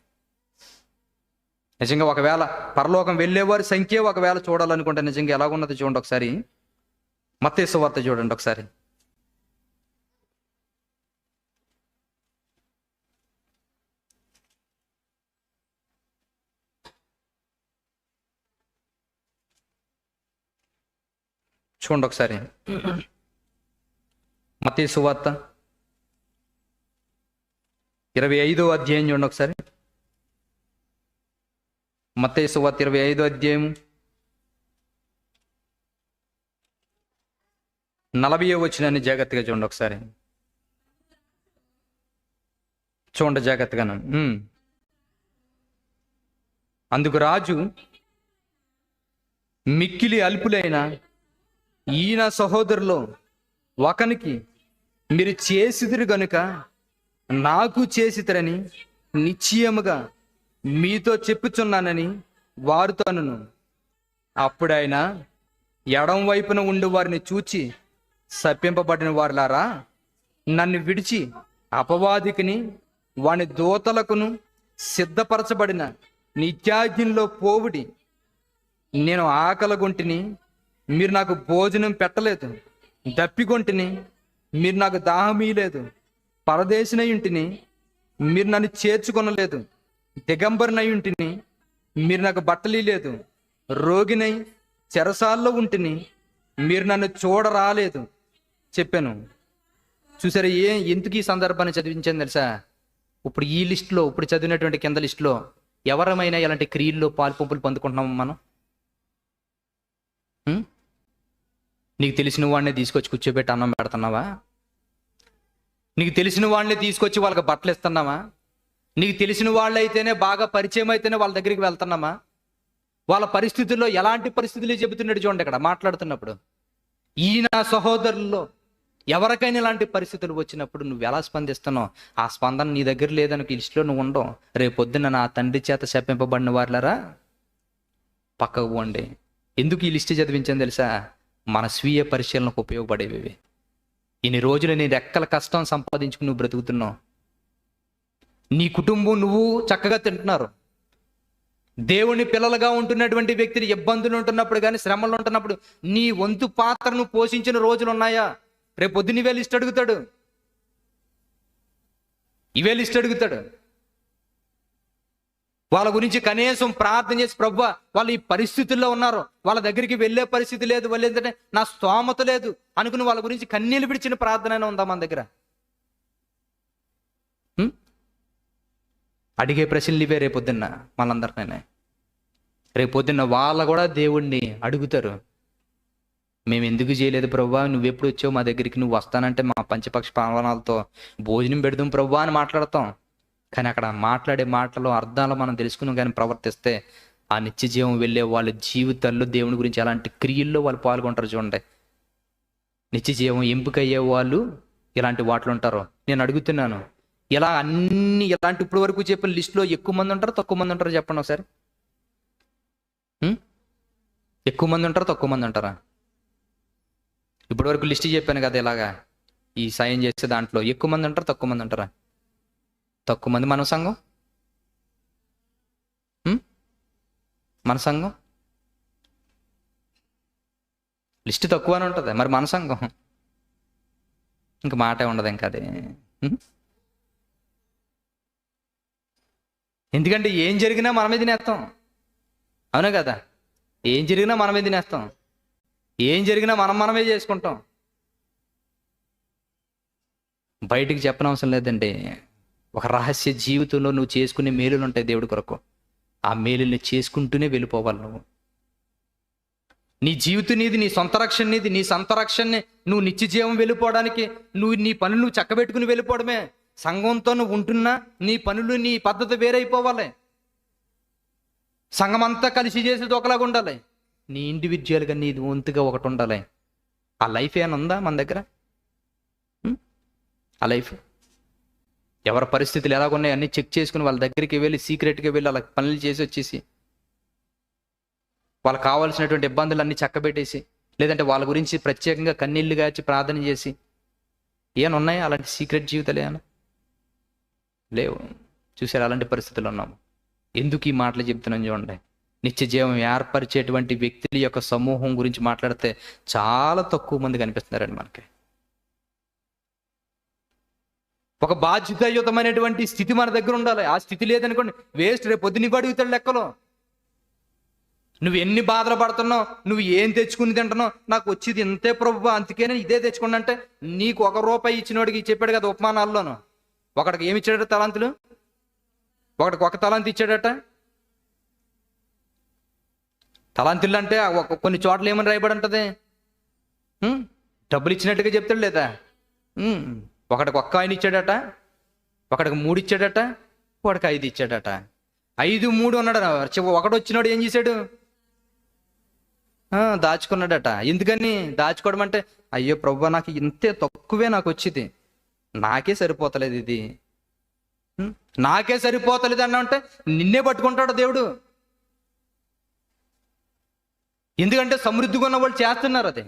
నిజంగా ఒకవేళ పరలోకం వెళ్ళేవారి సంఖ్య ఒకవేళ చూడాలనుకుంటే నిజంగా ఎలాగున్నది చూడండి ఒకసారి. మత్తయి సువార్త చూడండి ఒకసారి. చూడండి ఒకసారి మత్తయి సువార్త 25వ అధ్యాయం చూడండి ఒకసారి. మత్తయి సువార్త 25వ అధ్యాయం 40వ వచనాన్ని జాగ్రత్తగా చూడండి ఒకసారి. చూడండి జాగ్రత్తగాను. అందుకు రాజు, మిక్కిలి అల్పులైన ఈయన సహోదరులో ఒకనికి మీరు చేసిదురు గనుక నాకు చేసితరని నిశ్చయముగా మీతో చెప్పుచున్నానని వారితో అనను. అప్పుడైనా ఎడం వైపున ఉండి వారిని చూచి, శపింపబడిన వారులారా, నన్ను విడిచి అపవాదికిని వాని దూతలకును సిద్ధపరచబడిన నిత్యాగ్నిలో పోవుడి. నేను ఆకలగొంటిని, మీరు నాకు భోజనం పెట్టలేదు. దప్పిగొంటిని, మీరు నాకు దాహమీయలేదు. పరదేశినయుంటిని, మీరు నన్ను చేర్చుకొనలేదు. దిగంబరినయుంటిని, మీరు నాకు బట్టలు లేదు. రోగినై చెరసాల్లో ఉంటిని, మీరు నన్ను చూడరాలేదు చెప్పాను. చూసారా ఎందుకు ఈ సందర్భాన్ని చదివించాను తెలుసా? ఇప్పుడు ఈ లిస్టులో, ఇప్పుడు చదివినటువంటి కింద లిస్టులో ఎవరమైనా ఇలాంటి క్రియల్లో పాల్పంపులు పొందుకుంటున్నాము మనం? నీకు తెలిసిన వాడిని తీసుకొచ్చి కూర్చోబెట్టి అన్నం పెడుతున్నావా? నీకు తెలిసిన వాడిని తీసుకొచ్చి వాళ్ళకి బట్టలు ఇస్తున్నావా? నీకు తెలిసిన వాళ్ళు అయితేనే, బాగా పరిచయం అయితేనే వాళ్ళ దగ్గరికి వెళ్తున్నామా? వాళ్ళ పరిస్థితుల్లో ఎలాంటి పరిస్థితులు చెబుతున్నాడు చూడండి ఇక్కడ మాట్లాడుతున్నప్పుడు. ఈయన సహోదరుల్లో ఎవరికైనా ఇలాంటి పరిస్థితులు వచ్చినప్పుడు నువ్వు ఎలా స్పందిస్తున్నావు? ఆ స్పందన నీ దగ్గర లేదనుకో, ఈ లిస్టులో నువ్వు ఉండవు. రేపొద్దున నా తండ్రి చేత శపింపబడిన వారులారా పక్కకు పోండి. ఎందుకు ఈ లిస్టు చదివించాను తెలుసా? మన స్వీయ పరిశీలనకు ఉపయోగపడేవి. ఇన్ని రోజులు నీ రెక్కల కష్టం సంపాదించుకుని నువ్వు బ్రతుకుతున్నావు. నీ కుటుంబం నువ్వు చక్కగా తింటున్నారు. దేవుని పిల్లలుగా ఉంటున్నటువంటి వ్యక్తిని ఇబ్బందులు ఉంటున్నప్పుడు కానీ, శ్రమలు ఉంటున్నప్పుడు నీ వంతు పాత్రను పోషించిన రోజులు ఉన్నాయా? రేపు పొద్దున్న ఇవే లిస్ట్ అడుగుతాడు. వాళ్ళ గురించి కనీసం ప్రార్థన చేసి, ప్రభువా వాళ్ళు ఈ పరిస్థితుల్లో ఉన్నారు, వాళ్ళ దగ్గరికి వెళ్ళే పరిస్థితి లేదు, వాళ్ళు ఏంటంటే నా స్తోమత లేదు అనుకుని వాళ్ళ గురించి కన్నీళ్ళు విడిచిన ప్రార్థన ఉందా మన దగ్గర? అడిగే ప్రశ్నలు ఇవే రేపొద్దున్న మనందరినైనా. రేపొద్దున్న వాళ్ళ కూడా దేవుణ్ణి అడుగుతారు, మేము ఎందుకు చేయలేదు ప్రభువా, నువ్వెప్పుడు వచ్చావు మా దగ్గరికి, నువ్వు వస్తానంటే మా పంచపక్ష పాలనాలతో భోజనం పెడదాం ప్రభువా అని మాట్లాడతాం. కానీ అక్కడ మాట్లాడే మాటలు అర్థాలు మనం తెలుసుకున్నాం కానీ ప్రవర్తిస్తే ఆ నిత్య జీవం వెళ్ళే వాళ్ళ జీవితాల్లో దేవుని గురించి ఎలాంటి క్రియల్లో వాళ్ళు పాల్గొంటారు చూడండి. నిత్య జీవం ఎంపిక అయ్యే వాళ్ళు ఇలాంటి వాటిలో ఉంటారు. నేను అడుగుతున్నాను, ఇలా అన్ని ఇలాంటి ఇప్పటి వరకు చెప్పిన లిస్టులో ఎక్కువ మంది ఉంటారు తక్కువ మంది ఉంటారు చెప్పండి ఒకసారి. ఎక్కువ మంది ఉంటారా తక్కువ మంది ఉంటారా? ఇప్పటి వరకు లిస్ట్ చెప్పాను కదా, ఇలాగా ఈ సాయం చేసే దాంట్లో ఎక్కువ మంది ఉంటారు తక్కువ మంది ఉంటారా? తక్కువ మంది. మన సంఘం మన సంఘం లిస్ట్ తక్కువనే ఉంటుంది. మరి మన సంఘం ఇంక మాటే ఉండదు ఇంకా అది. ఎందుకంటే ఏం జరిగినా మన మీద నేస్తాం, అవునా కదా? ఏం జరిగినా మన మీద నేస్తాం, ఏం జరిగినా మనమే చేసుకుంటాం. బయటికి చెప్పనవసరం లేదండి. ఒక రహస్య జీవితంలో నువ్వు చేసుకునే మేలులు ఉంటాయి దేవుడి కొరకు. ఆ మేలుల్ని చేసుకుంటూనే వెళ్ళిపోవాలి నువ్వు. నీ జీవితం నీది, నీ సొంత రక్షణ నీది. నీ సొంత రక్షణని నువ్వు నిత్య జీవం వెళ్ళిపోవడానికి నువ్వు నీ పనులు నువ్వు చక్కబెట్టుకుని వెళ్ళిపోవడమే. సంఘంతో నువ్వు ఉంటున్నా నీ పనులు నీ పద్ధతి వేరైపోవాలి. సంఘం అంతా కలిసి చేసేది ఒకలాగా ఉండాలి. నీ ఇండివిజువల్గా నీ వంతుగా ఒకటి ఉండాలి. ఆ లైఫ్ ఏమైనా ఉందా మన దగ్గర? ఆ లైఫ్ ఎవరి పరిస్థితులు ఎలాగున్నాయి అన్నీ చెక్ చేసుకుని వాళ్ళ దగ్గరికి వెళ్ళి సీక్రెట్గా వెళ్ళి అలా పనులు చేసి వచ్చేసి వాళ్ళకి కావాల్సినటువంటి ఇబ్బందులు అన్నీ చక్కబెట్టేసి, లేదంటే వాళ్ళ గురించి ప్రత్యేకంగా కన్నీళ్లు గాచి ప్రార్థన చేసి ఏమైనా ఉన్నాయా అలాంటి సీక్రెట్ జీవితాలు? ఏమైనా లేవు. చూసారు, అలాంటి పరిస్థితులు ఉన్నాము. ఎందుకు ఈ మాటలు చెప్తున్నాను చూడండి. నిత్య జీవం ఏర్పరిచేటువంటి వ్యక్తుల యొక్క సమూహం గురించి మాట్లాడితే చాలా తక్కువ మంది కనిపిస్తున్నారండి మనకి. ఒక బాధ్యతాయుతమైనటువంటి స్థితి మన దగ్గర ఉండాలి. ఆ స్థితి లేదనుకోండి వేస్ట్. రేపు పొద్దున్న అడుగుతాడు లెక్కలో. నువ్వు ఎన్ని బాధలు పడుతున్నావు, నువ్వు ఏం తెచ్చుకుని తింటున్నావు, నాకు వచ్చేది ఇంతే ప్రభువా అందుకేనే ఇదే తెచ్చుకున్నా అంటే, నీకు ₹1 ఇచ్చినోడికి చెప్పాడు కదా ఉపమానాల్లోనూ. ఒకడికి ఏమి ఇచ్చాడట? తలాంతులు. ఒకడికి 1 తలాంతు ఇచ్చాడట. తలాంతులు అంటే కొన్ని చోట్ల ఏమని రాయబడి ఉంటుంది? డబ్బులు ఇచ్చినట్టుగా చెప్తాడు లేదా? ఒకడికి 1 కాయిన్ ఇచ్చాడట, ఒకడికి 3 ఇచ్చాడట, ఒకడికి 5 ఇచ్చాడట. 5, 3 ఉన్నాడు. ఒకడు వచ్చినాడు ఏం చేశాడు? దాచుకున్నాడట. ఎందుకని దాచుకోవడం అంటే, అయ్యో ప్రభువా నాకు ఇంతే తక్కువే నాకు వచ్చింది, నాకే సరిపోతలేదు, ఇది నాకే సరిపోతలేదు అన్న అంటే నిన్నే పట్టుకుంటాడు దేవుడు. ఎందుకంటే సమృద్ధిగా ఉన్న వాళ్ళు చేస్తున్నారు అది.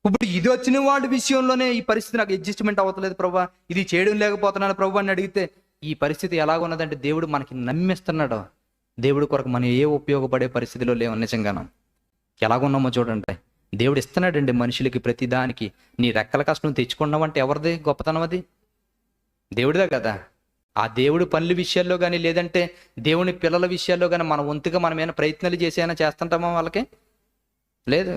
ఇప్పుడు ఇది వచ్చిన వాళ్ళ విషయంలోనే ఈ పరిస్థితి నాకు అడ్జస్ట్మెంట్ అవ్వట్లేదు ప్రభువా, ఇది చేయడం లేకపోతున్నాను ప్రభువా అని అడిగితే ఈ పరిస్థితి ఎలాగున్నదంటే దేవుడు మనకి నమ్మిస్తున్నాడు. దేవుడి కొరకు మనం ఏ ఉపయోగపడే పరిస్థితిలో లేవు. నిజంగాను ఎలాగున్నామో చూడండి. దేవుడు ఇస్తున్నాడండి మనుషులకి ప్రతిదానికి. నీ రెక్కల కష్టం తెచ్చుకున్నావంటే ఎవరిది గొప్పతనం? అది దేవుడిదే కదా. ఆ దేవుడి పనుల విషయాల్లో కానీ, లేదంటే దేవుని పిల్లల విషయాల్లో కానీ మన వంతుగా మనం ఏమైనా ప్రయత్నాలు చేసేమైనా చేస్తుంటామా? వాళ్ళకి లేదు.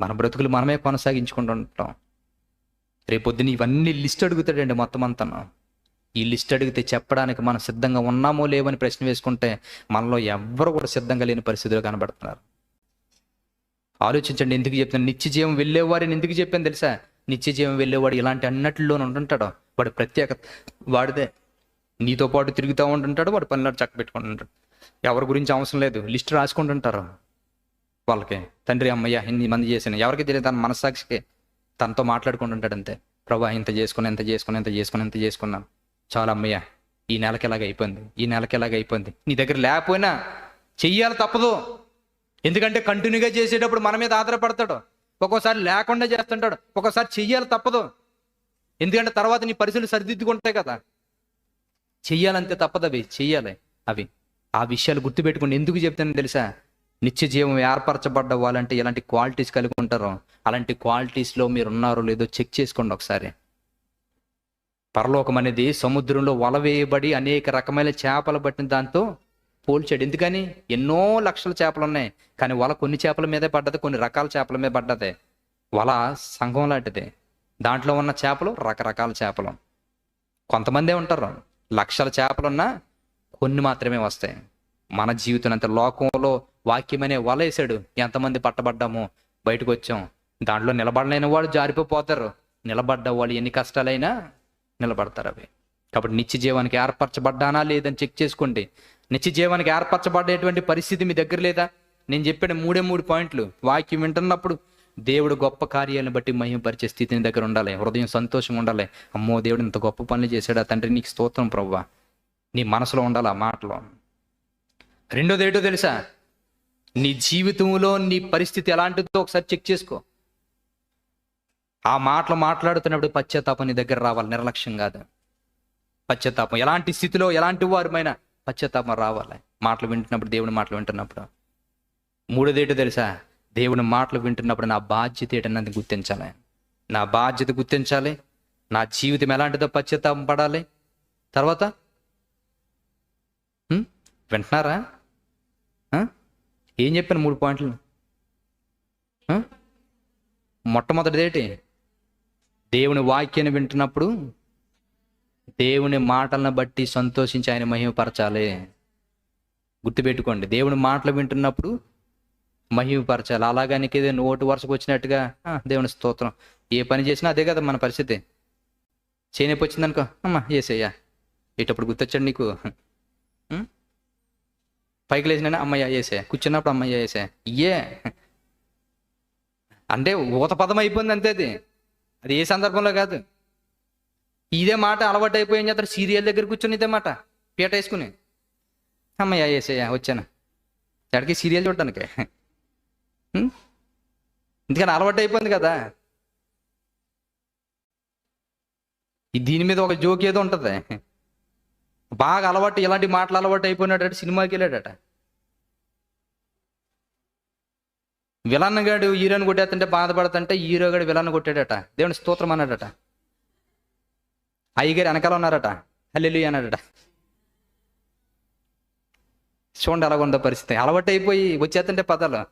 మన బ్రతుకులు మనమే కొనసాగించుకుంటూ ఉంటాం. రేపొద్దున ఇవన్నీ లిస్ట్ అడుగుతాడండి మొత్తం అంతా. ఈ లిస్ట్ అడిగితే చెప్పడానికి మనం సిద్ధంగా ఉన్నామో లేవని ప్రశ్న వేసుకుంటే మనలో ఎవ్వరు కూడా సిద్ధంగా లేని పరిస్థితులు కనబడుతున్నారు. ఆలోచించండి. ఎందుకు చెప్తాను? నిత్య జీవం వెళ్ళేవాడిని ఎందుకు చెప్పాను తెలుసా? నిత్య జీవం వెళ్ళేవాడు ఇలాంటి అన్నట్లోనే ఉంటుంటాడు. వాడు ప్రత్యేకత వాడిదే. నీతో పాటు తిరుగుతూ ఉంటుంటాడు, వాడు పనులు చక్క పెట్టుకుంటుంటాడు. ఎవరి గురించి అవసరం లేదు, లిస్ట్ రాసుకుంటుంటారు. వాళ్ళకి తండ్రి అమ్మయ్య ఇన్ని మంది చేశాను, ఎవరికి తెలియదు, తన మనస్సాక్షికి తనతో మాట్లాడుకుంటుంటాడు అంతే. ప్రభా ఇంత చేసుకున్నాను, చాలా అమ్మయ్య ఈ నెలకి ఎలాగ అయిపోయింది. నీ దగ్గర లేకపోయినా చెయ్యాలి, తప్పదు. ఎందుకంటే కంటిన్యూగా చేసేటప్పుడు మన మీద ఆధారపడతాడు. ఒక్కోసారి లేకుండా చేస్తుంటాడు, ఒక్కోసారి చెయ్యాలి, తప్పదు. ఎందుకంటే తర్వాత నీ పరిస్థితులు సరిదిద్దుకుంటాయి కదా. చెయ్యాలంతే, తప్పదు. అవి ఆ విషయాలు గుర్తుపెట్టుకుని ఎందుకు చెప్తానని తెలుసా? నిత్య జీవం ఏర్పరచబడ్డ వాళ్ళంటే ఎలాంటి క్వాలిటీస్ కలిగి ఉంటారో అలాంటి క్వాలిటీస్లో మీరు ఉన్నారో లేదో చెక్ చేసుకోండి ఒకసారి. పరలోకం అనేది సముద్రంలో వల వేయబడి అనేక రకమైన చేపలు పట్టిన దాంతో పోల్చాడు. ఎందుకని? ఎన్నో లక్షల చేపలు ఉన్నాయి, కానీ వల కొన్ని చేపల మీదే పడ్డది, కొన్ని రకాల చేపల మీద పడ్డది. వల సంఘం లాంటిది. దాంట్లో ఉన్న చేపలు రకరకాల చేపలు. కొంతమందే ఉంటారు, లక్షల చేపలున్నా కొన్ని మాత్రమే వస్తాయి. మన జీవితం అంత లోకంలో వాక్యమనే వల వేసాడు, ఎంతమంది పట్టబడ్డామో బయటకు వచ్చాం. దాంట్లో నిలబడలేని వాళ్ళు జారిపోతారు, నిలబడ్డ వాళ్ళు ఎన్ని కష్టాలైనా నిలబడతారు. అవి కాబట్టి నిత్య జీవానికి ఏర్పరచబడ్డానా లేదని చెక్ చేసుకోండి. నిత్య జీవానికి ఏర్పరచబడేటువంటి పరిస్థితి మీ దగ్గర లేదా? నేను చెప్పాను 3 పాయింట్లు. వాక్యం వింటున్నప్పుడు దేవుడు గొప్ప కార్యాలను బట్టి మహిమపరిచే స్థితిని దగ్గర ఉండాలి. హృదయం సంతోషంగా ఉండాలి. అమ్మో, దేవుడు ఇంత గొప్ప పనులు చేశాడా తండ్రి, నీకు స్తోత్రం ప్రభువా, నీ మనసులో ఉండాలి ఆ మాటలో. రెండోది ఏంటో తెలుసా? నీ జీవితంలో నీ పరిస్థితి ఎలాంటిదో ఒకసారి చెక్ చేసుకో. ఆ మాటలు మాట్లాడుతున్నప్పుడు పశ్చాత్తాపం నీ దగ్గర రావాలి, నిర్లక్ష్యం కాదు. పశ్చాత్తాపం ఎలాంటి స్థితిలో ఎలాంటి వారమైనా పశ్చాత్తాపం రావాలి మాటలు వింటున్నప్పుడు, దేవుని మాటలు వింటున్నప్పుడు. మూడోది ఏంటో తెలుసా? దేవుని మాటలు వింటున్నప్పుడు నా బాధ్యత ఏంటన్నది గుర్తించాలి. నా బాధ్యత గుర్తించాలి. నా జీవితం ఎలాంటిదో పశ్చాత్తాపం పడాలి. తర్వాత వింటున్నారా? ఏం చెప్పాను? 3 పాయింట్లు. మొట్టమొదటిది ఏంటి? దేవుని వాక్యాన్ని వింటున్నప్పుడు దేవుని మాటలను బట్టి సంతోషించి ఆయన మహిమపరచాలి. గుర్తుపెట్టుకోండి, దేవుని మాటలు వింటున్నప్పుడు మహిమపరచాలి. అలాగానికి ఏదో నోటు వరుసకు వచ్చినట్టుగా దేవుని స్తోత్రం, ఏ పని చేసినా అదే కదా మన పరిస్థితి. చేనేపు వచ్చిందనుకో, అమ్మా ఏసయ్యా, ఇటప్పుడు గుర్తొచ్చాడు నీకు. పైకి లేచినా అమ్మయ్య ఏసే, కూర్చున్నప్పుడు అమ్మయ్య ఏసే, ఇయ్యే అంటే ఊత పదం అయిపోయింది అంతే. అది ఏ సందర్భంలో కాదు. ఇదే మాట అలవాటు అయిపోయి ఏం చేస్తారు? సీరియల్ దగ్గర కూర్చొని ఇదే మాట పీట వేసుకుని అమ్మయ్య ఏసయ్యా వచ్చాను ఎక్కడికి సీరియల్ చూడటానికి. ఎందుకని అలవాటు అయిపోయింది కదా. దీని మీద ఒక జోక్ ఏదో ఉంటుంది. బాగా అలవాటు, ఇలాంటి మాటలు అలవాటు అయిపోయినాడట, సినిమాకి వెళ్ళాడట. విలన్ గాడు హీరోని కొట్టేస్తుంటే బాధపడుతుంటే హీరో గాడు విలన్ కొట్టాడట. దేవుని స్తోత్రం అన్నాడట. అయ్యగారు వెనకాల ఉన్నారట, హల్లెలూయా అన్నాడట. చూడండి అలాగ ఉందో పరిస్థితి. అలవాటు అయిపోయి వచ్చేస్తుంటే పదాలు.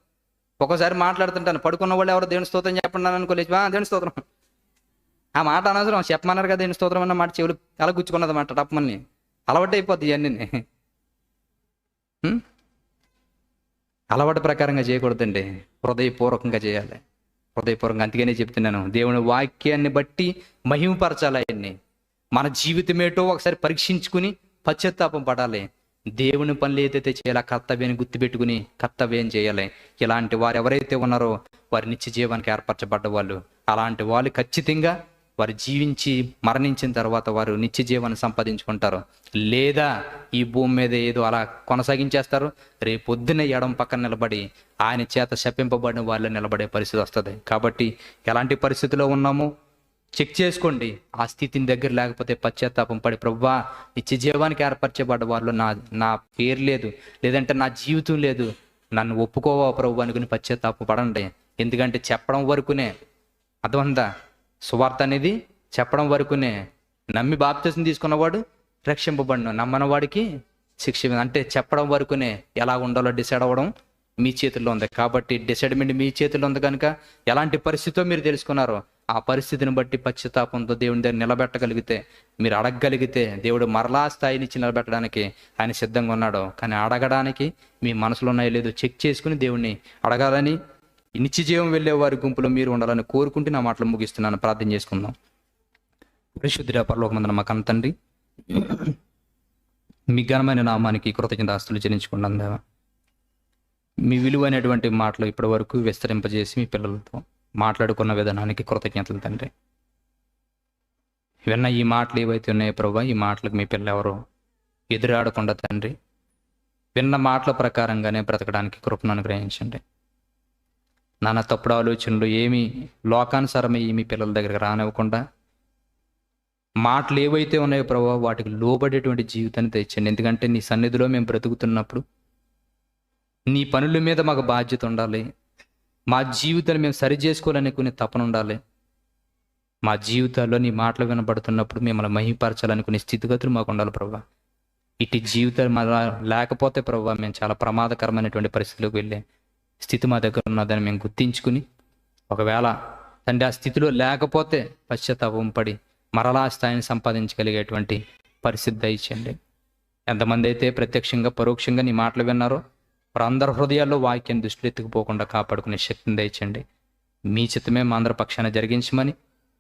ఒక్కోసారి మాట్లాడుతుంటాను, పడుకున్న వాళ్ళు ఎవరో దేవుని స్తోత్రం చెప్పండి అనుకోలేదు. దేవుని స్తోత్రం ఆ మాట అనవసరం, చెప్పమన్నారు కదా దేవుని స్తోత్రం అన్న మాట చెవులు అలా గుచ్చుకున్నది అన్నమాట టప్పమని. అలవాటు అయిపోద్ది ఇవన్నీ. అలవాటు ప్రకారంగా చేయకూడదండి, హృదయపూర్వకంగా చేయాలి. హృదయపూర్వకంగా. అందుకనే చెప్తున్నాను, దేవుని వాక్యాన్ని బట్టి మహిమపరచాలి. అవన్నీ మన జీవితం ఏంటో ఒకసారి పరీక్షించుకుని పశ్చాత్తాపం పడాలి. దేవుని పనులు ఏదైతే చేయాలి ఆ కర్తవ్యాన్ని గుర్తుపెట్టుకుని కర్తవ్యం చేయాలి. ఇలాంటి వారు ఎవరైతే ఉన్నారో వారి నిత్య జీవానికి ఏర్పరచబడ్డ వాళ్ళు. అలాంటి వాళ్ళు ఖచ్చితంగా వారు జీవించి మరణించిన తర్వాత వారు నిత్య జీవాన్ని సంపాదించుకుంటారు. లేదా ఈ భూమి మీద ఏదో అలా కొనసాగించేస్తారు. రేపు పొద్దున్న ఎడం పక్కన నిలబడి ఆయన చేత శపింపబడిన వాళ్ళు నిలబడే పరిస్థితి వస్తుంది. కాబట్టి ఎలాంటి పరిస్థితిలో ఉన్నామో చెక్ చేసుకోండి. ఆ స్థితిని దగ్గర లేకపోతే పశ్చాత్తాపం పడి, ప్రభువా నిత్య జీవానికి ఏర్పరచబడ్డ వాళ్ళు నా పేరు లేదు, లేదంటే నా జీవితం లేదు, నన్ను ఒప్పుకోవా ప్రభు అనుకుని పశ్చాత్తాపం పడండి. ఎందుకంటే చెప్పడం వరకునే అర్థమంతా. సువార్త అనేది చెప్పడం వరకునే. నమ్మి బాప్తిసం తీసుకున్నవాడు రక్షింపబడును, నమ్మని వాడికి శిక్ష. అంటే చెప్పడం వరకునే. ఎలా ఉండాలో డిసైడ్ అవ్వడం మీ చేతుల్లో ఉంది. కాబట్టి డిసైడ్మెంట్ మీ చేతుల్లో ఉంది కనుక ఎలాంటి పరిస్థితితో మీరు తెలుసుకున్నారో ఆ పరిస్థితిని బట్టి పశ్చాత్తాపంతో దేవుని దగ్గర నిలబెట్టగలిగితే, మీరు అడగగలిగితే దేవుడు మరలా స్థాయి నుంచి నిలబెట్టడానికి ఆయన సిద్ధంగా ఉన్నాడు. కానీ అడగడానికి మీ మనసులో ఉన్నాయో లేదో చెక్ చేసుకుని దేవుణ్ణి అడగాలని, నిత్య జీవం వెళ్ళే వారి గుంపులో మీరు ఉండాలని కోరుకుంటూ నా మాటలు ముగిస్తున్నాను. ప్రార్థన చేసుకుందాం. పరిశుద్ధుడా పరలోకమందున మా కన్న తండ్రి, మీ ఘనమైన నామానికి కృతజ్ఞతాస్తులు చెల్లించుకున్నాం దేవా. మీ విలువైనటువంటి మాటలు ఇప్పటి వరకు విస్తరింపజేసి మీ పిల్లలతో మాట్లాడుకున్న విధానానికి కృతజ్ఞతలు తండ్రి. విన్న ఈ మాటలు ఏవైతే ఉన్నాయో ప్రభా, ఈ మాటలకు మీ పిల్లలు ఎవరో ఎదురాడకుండా తండ్రి విన్న మాటల ప్రకారంగానే బ్రతకడానికి కృపను అనుగ్రహించండి. నాన్న తప్పుడు ఆలోచనలు ఏమి లోకానుసారమై మీ పిల్లల దగ్గరకు రానివ్వకుండా మాటలు ఏవైతే ఉన్నాయో ప్రభావ వాటికి లోబడేటువంటి జీవితాన్ని తెచ్చండి. ఎందుకంటే నీ సన్నిధిలో మేము బ్రతుకుతున్నప్పుడు నీ పనుల మీద మాకు బాధ్యత ఉండాలి. మా జీవితాన్ని మేము సరి చేసుకోవాలనుకునే తపన ఉండాలి. మా జీవితాల్లో నీ మాటలు వినబడుతున్నప్పుడు మిమ్మల్ని మహిమపరచాలనుకునే స్థితిగతులు మాకు ఉండాలి ప్రభా. ఇటు జీవితాలు మా లేకపోతే ప్రభా మేము చాలా ప్రమాదకరమైనటువంటి పరిస్థితిలోకి వెళ్ళే స్థితి మా దగ్గర ఉన్నదని మేము గుర్తించుకుని, ఒకవేళ తండ్రి ఆ స్థితిలో లేకపోతే పశ్చాత్తాపం పడి మరలా స్థాయిని సంపాదించగలిగేటువంటి పరిస్థితి దయచేయండి. ఎంతమంది అయితే ప్రత్యక్షంగా పరోక్షంగా నీ మాటలు విన్నారో వారందరి హృదయాల్లో వాక్యాన్ని దృష్టిలో ఎత్తుకుపోకుండా కాపాడుకునే శక్తిని దయచేయండి. మీ చిత్తమే మా అందరి పక్షాన జరిగించమని,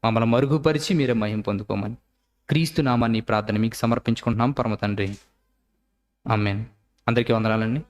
మమ్మల్ని మరుగుపరిచి మీరే మహిమ పొందుకోమని క్రీస్తు నామాన్ని ప్రార్థన మీకు సమర్పించుకుంటున్నాం పరమ తండ్రి. ఆమేన్. అందరికీ వందనాలండి.